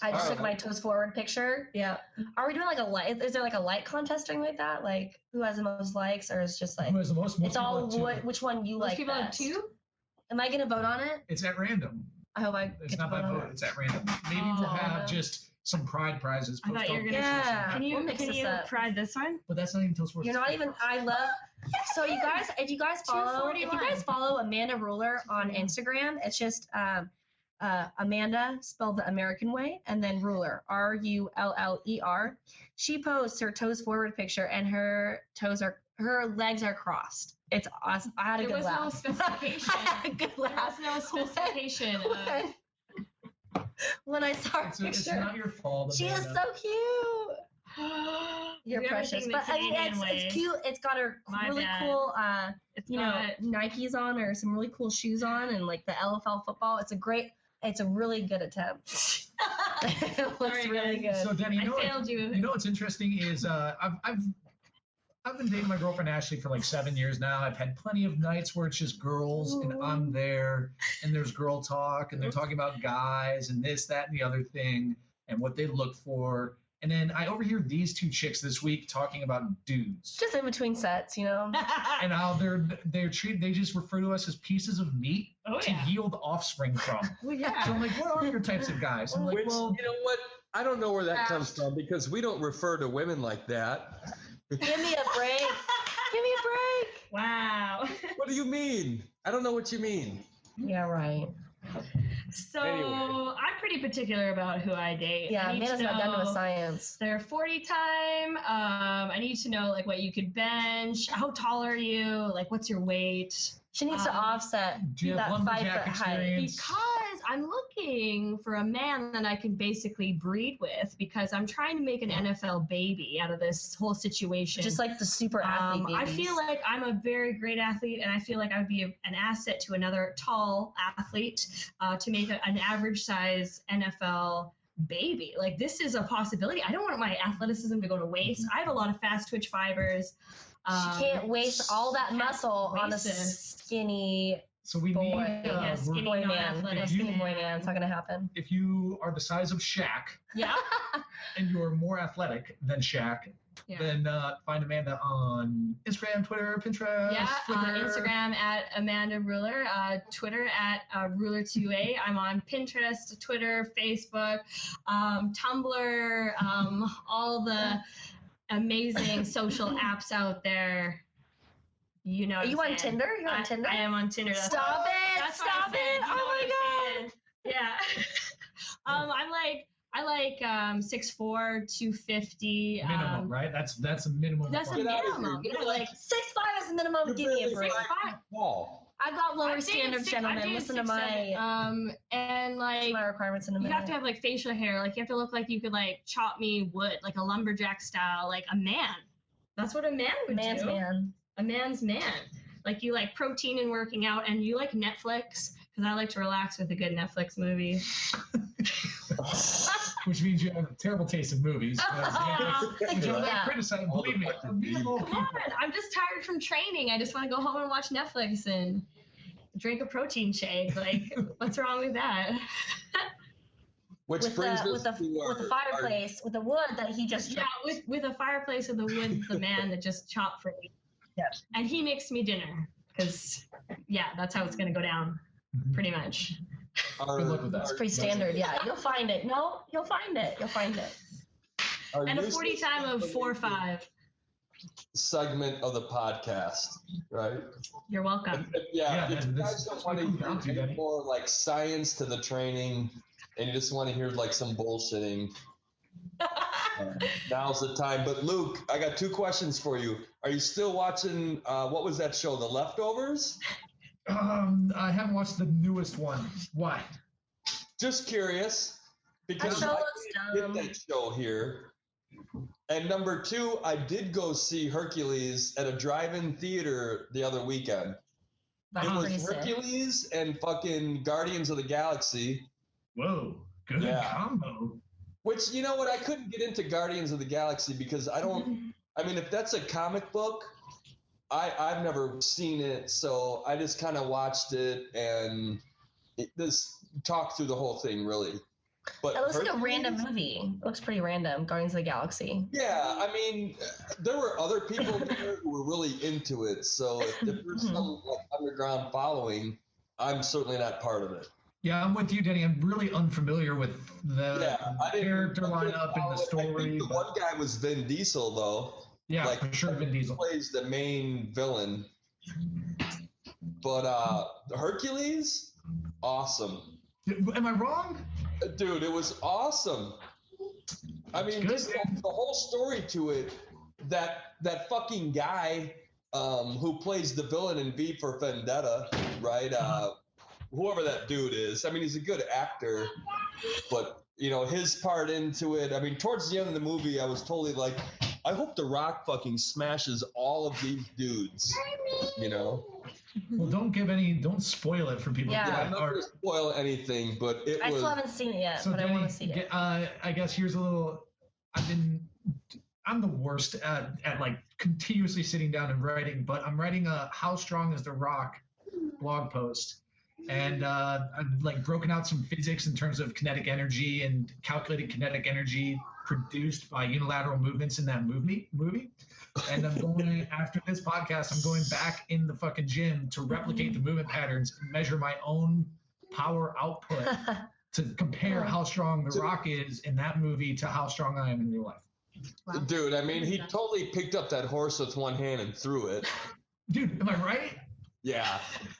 Speaker 3: I just took my Toes Forward picture. Yeah. Are we doing like a like? Is there like a like contest or anything like that? Like who has the most likes, or is just like
Speaker 4: who has the most?
Speaker 3: It's all which one you like.
Speaker 5: People have 2.
Speaker 3: Am I going to vote on it?
Speaker 4: It's at random.
Speaker 3: I hope I
Speaker 4: It's not by vote. It's at random. Maybe we'll have just some pride prizes.
Speaker 5: I thought you were gonna.
Speaker 3: Yeah.
Speaker 5: Can you pride this one?
Speaker 4: But that's not even Toes Forward.
Speaker 3: You're not even. I love. So you guys, if you guys follow Amanda Ruller on Instagram, it's just Amanda spelled the American way, and then Ruller, RULLER. She posts her Toes Forward picture, and her legs are crossed. It's awesome. I had a good laugh.
Speaker 5: There was no specification.
Speaker 3: When I saw her picture.
Speaker 4: It's not your fault.
Speaker 3: She is so cute. You're precious. But I mean, it's cute. It's got her really cool, Nikes on, or some really cool shoes on, and like the LFL football. It's a really good attempt. It looks really good.
Speaker 4: So Denny,
Speaker 5: I failed you.
Speaker 4: You know what's interesting is I've been dating my girlfriend Ashley for like 7 years now. I've had plenty of nights where it's just girls, and I'm there, and there's girl talk, and they're talking about guys and this, that, and the other thing, and what they look for. And then I overhear these 2 chicks this week talking about dudes.
Speaker 3: Just in between sets,
Speaker 4: And how they're treated. They just refer to us as pieces of meat to yield offspring from.
Speaker 5: Well, yeah.
Speaker 4: So I'm like, what are your types of guys? I'm like,
Speaker 2: you know what? I don't know where that comes from, because we don't refer to women like that.
Speaker 3: Give me a break. Give me a break.
Speaker 5: Wow.
Speaker 2: What do you mean? I don't know what you mean.
Speaker 3: Yeah, right.
Speaker 5: So
Speaker 7: Anyway.
Speaker 5: I'm pretty particular about who I date.
Speaker 3: Yeah,
Speaker 5: I need
Speaker 3: Amanda's
Speaker 5: to
Speaker 3: not done with
Speaker 5: know
Speaker 3: science.
Speaker 5: their 40 time. I need to know like what you could bench. How tall are you? Like what's your weight?
Speaker 3: She needs to offset
Speaker 4: Do you have
Speaker 3: that 5
Speaker 4: lumberjack
Speaker 3: foot height.
Speaker 4: experience?
Speaker 5: Because I'm looking for a man that I can basically breed with because I'm trying to make an NFL baby out of this whole situation.
Speaker 3: Just like the super athlete
Speaker 5: I
Speaker 3: babies.
Speaker 5: feel like I'm a very great athlete, and I feel like I would be an asset to another tall athlete to make an average size NFL baby. Like this is a possibility. I don't want my athleticism to go to waste. I have a lot of fast twitch fibers.
Speaker 3: She can't waste all that muscle on a
Speaker 5: waste it.
Speaker 3: skinny
Speaker 4: So we
Speaker 3: boy.
Speaker 4: need
Speaker 5: Yeah, skinny,
Speaker 3: boy
Speaker 5: not
Speaker 3: man.
Speaker 5: athletic
Speaker 3: A skinny
Speaker 5: man.
Speaker 3: boy man. It's not gonna happen.
Speaker 4: if you are the size of Shaq
Speaker 5: Yeah.
Speaker 4: and you're more athletic than Shaq,
Speaker 5: Yeah.
Speaker 4: then find Amanda on Instagram, Twitter, Pinterest,
Speaker 5: Yeah,
Speaker 4: Flickr.
Speaker 5: Instagram at Amanda Ruller, Twitter at Ruller2A. I'm on Pinterest, Twitter, Facebook, Tumblr, all the amazing social apps out there. You know,
Speaker 3: Are you on Tinder? You're on Tinder?
Speaker 5: I am on Tinder. That's
Speaker 3: Stop it!
Speaker 5: That's what
Speaker 3: Stop
Speaker 5: I said.
Speaker 3: it!
Speaker 5: You know
Speaker 3: Oh
Speaker 5: what
Speaker 3: my
Speaker 5: I'm saying. Yeah. I like 6'4", 250.
Speaker 4: Minimum, right? That's a minimum.
Speaker 5: That's a
Speaker 7: Get out of
Speaker 5: minimum.
Speaker 7: here.
Speaker 5: Yeah, like
Speaker 3: 6'5" is the minimum. Give me a break.
Speaker 5: 6'5".
Speaker 7: Ball.
Speaker 3: I've got lower
Speaker 5: I've dated
Speaker 3: standards,
Speaker 5: six- I've
Speaker 3: gentlemen.
Speaker 5: dated
Speaker 3: Listen to
Speaker 5: 6'7". And like
Speaker 3: my requirements in a
Speaker 5: you
Speaker 3: minute.
Speaker 5: have to have like facial hair. Like you have to look like you could like chop me wood, like a lumberjack style, like a man. That's what a man would
Speaker 3: man's
Speaker 5: do.
Speaker 3: man.
Speaker 5: A man's man. Like you like protein and working out, and you like Netflix because I like to relax with a good Netflix movie.
Speaker 4: Which means you have a terrible taste in movies. Which I'm
Speaker 3: Yeah.
Speaker 4: not criticizing.
Speaker 7: All the
Speaker 4: Believe me,
Speaker 7: fucking
Speaker 4: reasonable
Speaker 5: Come
Speaker 4: people.
Speaker 5: on, I'm just tired from training. I just want to go home and watch Netflix and drink a protein shake. Like, what's wrong with that?
Speaker 7: Which
Speaker 3: With
Speaker 7: brings
Speaker 3: the,
Speaker 7: us
Speaker 3: with the,
Speaker 7: to
Speaker 3: with the fireplace, with the wood that he just
Speaker 5: Yeah, with a fireplace of the wood, the man that just chopped for me.
Speaker 3: Yeah.
Speaker 5: And he makes me dinner because, yeah, that's how it's gonna go down, pretty much.
Speaker 4: Good luck with that.
Speaker 3: It's pretty standard. Yeah, you'll find it. No, you'll find it. You'll find it.
Speaker 5: And a 40 time of 4-5.
Speaker 7: segment of the podcast, right?
Speaker 5: You're welcome.
Speaker 7: Yeah,
Speaker 4: Yeah,
Speaker 7: if you
Speaker 4: that's-
Speaker 7: guys don't
Speaker 4: that's
Speaker 7: want
Speaker 4: what it comes down
Speaker 7: to
Speaker 4: to,
Speaker 7: hear
Speaker 4: Danny.
Speaker 7: more like science to the training, and you just want to hear like some bullshitting, now's the time. But Luke, I got 2 questions for you. Are you still watching? What was that show? The Leftovers?
Speaker 4: I haven't watched the newest one. Why?
Speaker 7: Just curious, because
Speaker 3: That show
Speaker 7: I
Speaker 3: looks
Speaker 7: can't
Speaker 3: dumb.
Speaker 7: get that show here. And number 2, I did go see Hercules at a drive-in theater the other weekend.
Speaker 3: That's
Speaker 7: It was
Speaker 3: pretty sick.
Speaker 7: Hercules and fucking Guardians of the Galaxy.
Speaker 4: Whoa, good
Speaker 7: Yeah.
Speaker 4: combo.
Speaker 7: Which, you know what, I couldn't get into Guardians of the Galaxy because I don't, I mean, if that's a comic book, I've never seen it, so I just kind of watched it and just talked through the whole thing, really. But
Speaker 3: It looks like a
Speaker 7: Hercules-
Speaker 3: random movie. It looks pretty random. Guardians of the Galaxy.
Speaker 7: Yeah, I mean, there were other people there who were really into it, so if there's some like, underground following, I'm certainly not part of it.
Speaker 4: Yeah, I'm with you, Denny. I'm really unfamiliar with the
Speaker 7: Yeah, I didn't
Speaker 4: character
Speaker 7: I didn't
Speaker 4: lineup and
Speaker 7: follow
Speaker 4: the
Speaker 7: it. I
Speaker 4: story.
Speaker 7: think the
Speaker 4: but-
Speaker 7: one guy was Vin Diesel, though.
Speaker 4: yeah,
Speaker 7: like,
Speaker 4: for sure, Vin Diesel.
Speaker 7: Plays the main villain. But Hercules, awesome,
Speaker 4: Am I wrong?
Speaker 7: dude. It was awesome. I mean,
Speaker 4: Good.
Speaker 7: just the whole story to it. That fucking guy who plays the villain in V for Vendetta, right? Whoever that dude is. I mean, he's a good actor, but you know his part into it. I mean, towards the end of the movie, I was totally like, I hope The Rock fucking smashes all of these dudes. You know.
Speaker 4: Well, don't spoil it for people.
Speaker 3: Yeah.
Speaker 7: Yeah,
Speaker 4: that
Speaker 7: I'm not
Speaker 4: are-
Speaker 7: going to spoil anything, but it
Speaker 3: I
Speaker 7: was.
Speaker 3: still haven't seen it yet,
Speaker 4: So
Speaker 3: but I
Speaker 4: Denny,
Speaker 3: want to see it.
Speaker 4: I guess here's a little. I'm the worst at like continuously sitting down and writing, but I'm writing a "How Strong Is the Rock" blog post, and I've like broken out some physics in terms of kinetic energy and calculated kinetic energy produced by unilateral movements in that movie. And I'm going after this podcast. I'm going back in the fucking gym to replicate the movement patterns and measure my own power output to compare how strong The Rock is in that movie to how strong I am in real life.
Speaker 7: Dude, I mean, he totally picked up that horse with one hand and threw it.
Speaker 4: Dude, am I right?
Speaker 7: Yeah.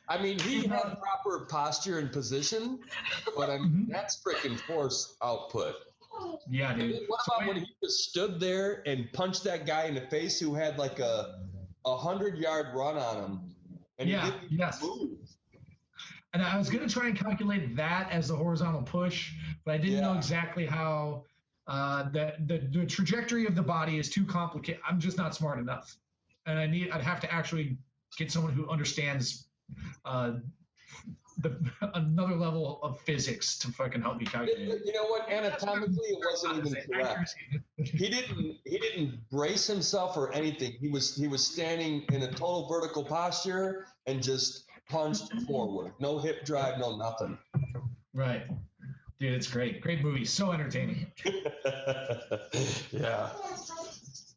Speaker 7: I mean, he had proper posture and position, but I mean, that's freaking force output.
Speaker 4: Yeah, dude.
Speaker 7: What about when he just stood there and punched that guy in the face who had like a 100-yard run on him? And he didn't move.
Speaker 4: And I was going to try and calculate that as the horizontal push, but I didn't know exactly how the trajectory of the body is too complicated. I'm just not smart enough. And I'd have to actually get someone who understands another level of physics to fucking help me calculate.
Speaker 7: You know what? Anatomically, it wasn't even correct. He didn't brace himself or anything. He was standing in a total vertical posture and just punched forward. No hip drive, no nothing.
Speaker 4: Right. Dude, it's great. Great movie. So entertaining.
Speaker 7: Yeah.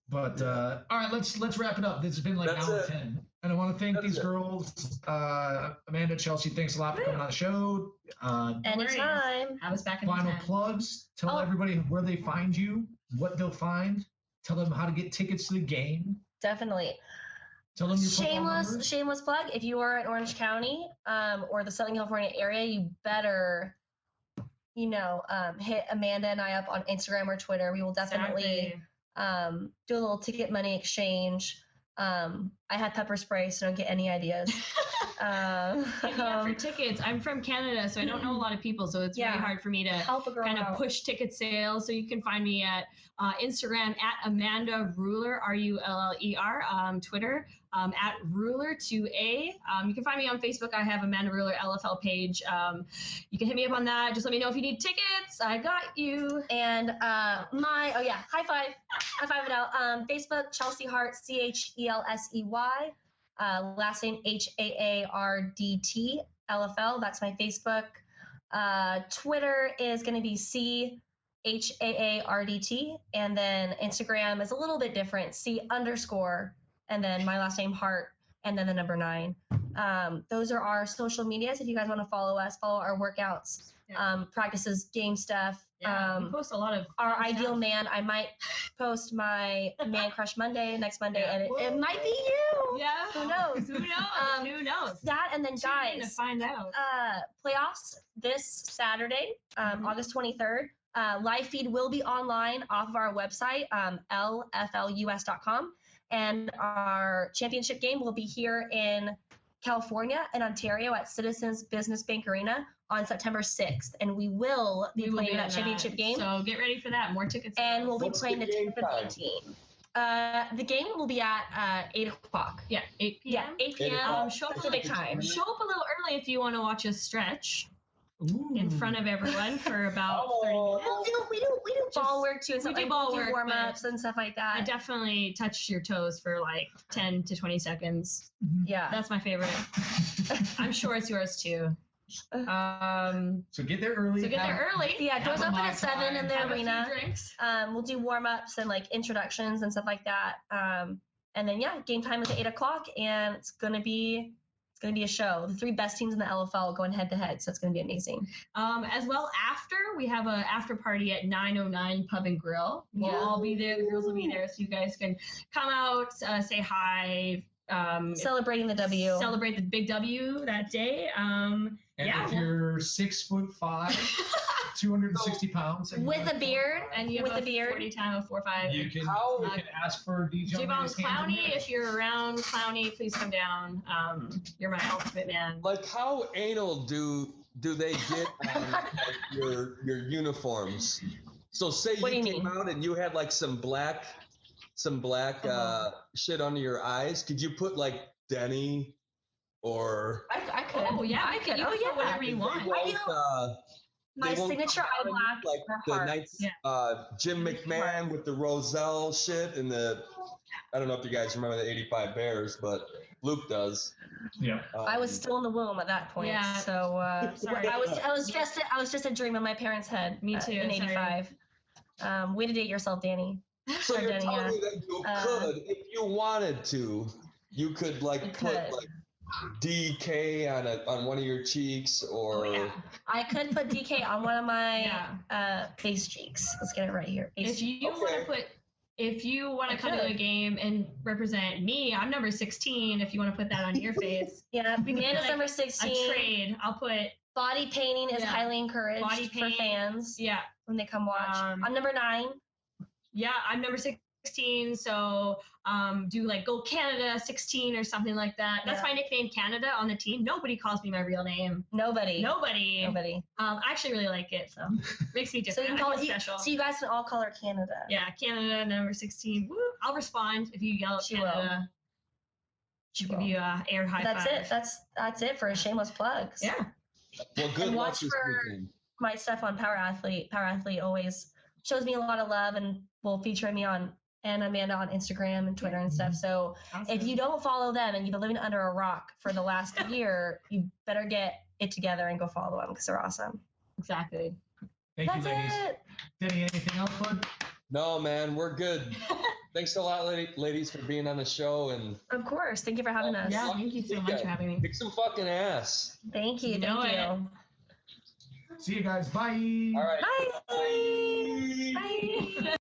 Speaker 4: But all right, let's wrap it up. This has been like hour 10. And I want to thank these girls. Amanda, Chelsey, thanks a lot for coming on the show.
Speaker 3: Anytime.
Speaker 5: I was back in
Speaker 4: Final
Speaker 5: 10.
Speaker 4: plugs. Tell everybody where they find you, what they'll find. Tell them how to get tickets to the game.
Speaker 3: Definitely.
Speaker 4: Tell them your
Speaker 3: shameless plug. If you are in Orange County or the Southern California area, you better, hit Amanda and I up on Instagram or Twitter. We will definitely do a little ticket money exchange. I had pepper spray, so don't get any ideas.
Speaker 5: For tickets, I'm from Canada, so I don't know a lot of people, so it's really hard for me to kind of push ticket sales. So you can find me at Instagram at Amanda Ruller, RULLER, Twitter at Ruller2A. You can find me on Facebook. I have Amanda Ruller LFL page. You can hit me up on that. Just let me know if you need tickets. I got you.
Speaker 3: And high five it out. Facebook, Chelsey Haardt, CHELSEY. Last name HAARDT LFL. That's my Facebook. Twitter is going to be CHAARDT, and then Instagram is a little bit different. C_, and then my last name Hart, and then the number 9. Those are our social medias. If you guys want to follow us, follow our workouts, practices, game stuff.
Speaker 5: We post a lot of
Speaker 3: our ideal man. I might post my Man Crush Monday next Monday, and it might be you.
Speaker 5: Yeah.
Speaker 3: Who knows?
Speaker 5: Who knows? Who knows?
Speaker 3: That, and then guys,
Speaker 5: to find out.
Speaker 3: Playoffs this Saturday, August 23rd. Live feed will be online off of our website, lflus.com, and our championship game will be here in California and Ontario at Citizens Business Bank Arena on September 6th, and we will be playing that championship game.
Speaker 5: So get ready for that. More tickets.
Speaker 3: And we'll be playing the Tampa team. The game will be at 8 o'clock.
Speaker 5: Yeah, 8 p.m.
Speaker 3: Yeah, 8 p.m.
Speaker 5: Show up
Speaker 3: Pacific time.
Speaker 5: Show up a little early if you want to watch us stretch.
Speaker 4: Ooh.
Speaker 5: In front of everyone for about 30 minutes.
Speaker 3: We do ball work too, and stuff.
Speaker 5: We do ball work,
Speaker 3: warm ups and stuff like that.
Speaker 5: I definitely touch your toes for like 10 to 20 seconds.
Speaker 3: Yeah,
Speaker 5: that's my favorite. I'm sure it's yours too.
Speaker 4: So get there early.
Speaker 3: Yeah, doors open at 7 in the arena. We'll do warm ups and like introductions and stuff like that. And then game time is at 8 o'clock, and it's gonna be a show. The 3 best teams in the LFL going head to head, so it's going to be amazing.
Speaker 5: As well, we have an after party at 909 Pub and Grill. We'll all be there. The girls will be there, so you guys can come out, say hi.
Speaker 3: Celebrating the W.
Speaker 5: Celebrate the big W that day.
Speaker 4: If you're 6'5", 260 pounds,
Speaker 3: with a beard,
Speaker 5: and you have a 40 time of 4'5",
Speaker 4: you can ask for DJ
Speaker 5: Clowney. If you're around Clowney, please come down. You're my ultimate man.
Speaker 7: Like, how anal do they get on your uniforms? So say you came out and you had like some black shit under your eyes. Could you put like Denny or?
Speaker 3: I could.
Speaker 5: Oh yeah, I could. You can put whatever you want.
Speaker 3: My signature eye black,
Speaker 7: like the nice Jim McMahon with the Roselle shit and the. I don't know if you guys remember the '85 Bears, but Luke does.
Speaker 4: Yeah.
Speaker 3: I was still in the womb at that point. Yeah. So sorry. I was just a dream in my parents' head.
Speaker 5: Me too.
Speaker 3: In '85. Way to date yourself, Danny.
Speaker 7: So you're telling me that you could, if you wanted to, you could put like DK on one of your cheeks, or
Speaker 3: I could put DK on one of my face cheeks. Let's get it right here.
Speaker 5: If you want to put if you want to come to a game and represent me, I'm number 16. If you want to put that on your face.
Speaker 3: Yeah,
Speaker 5: we can
Speaker 3: Amanda's number 16.
Speaker 5: A trade. I'll put
Speaker 3: body painting is highly encouraged for fans.
Speaker 5: Yeah,
Speaker 3: when they come watch. I'm number 9.
Speaker 5: Yeah, I'm number 16. So do like Go Canada 16 or something like that. That's my nickname, Canada, on the team. Nobody calls me my real name.
Speaker 3: Nobody.
Speaker 5: I actually really like it, so makes me different.
Speaker 3: So you can call it
Speaker 5: special.
Speaker 3: So you guys can all call her Canada.
Speaker 5: Yeah, Canada number 16. Woo! I'll respond if you yell out Canada. She'll give you a air high
Speaker 3: five.
Speaker 5: That's
Speaker 3: it. That's it for shameless plugs.
Speaker 5: Yeah.
Speaker 7: Well, good
Speaker 3: and
Speaker 7: luck
Speaker 3: watch
Speaker 7: this
Speaker 3: for
Speaker 7: weekend.
Speaker 3: My stuff on Power Athlete. Power Athlete always shows me a lot of love and will feature me on and Amanda on Instagram and Twitter and stuff. So if you don't follow them and you've been living under a rock for the last year, you better get it together and go follow them because they're awesome.
Speaker 5: Exactly.
Speaker 4: Thank you, ladies. Denny, anything else, bud?
Speaker 7: No, man, we're good. Thanks a lot, ladies, for being on the show. And
Speaker 3: of course, thank you for having us.
Speaker 5: Yeah, thank you so much for having me.
Speaker 7: Kick some fucking ass.
Speaker 3: Thank you. Thank you.
Speaker 4: See you guys. Bye.
Speaker 7: All right.
Speaker 3: Bye. Bye.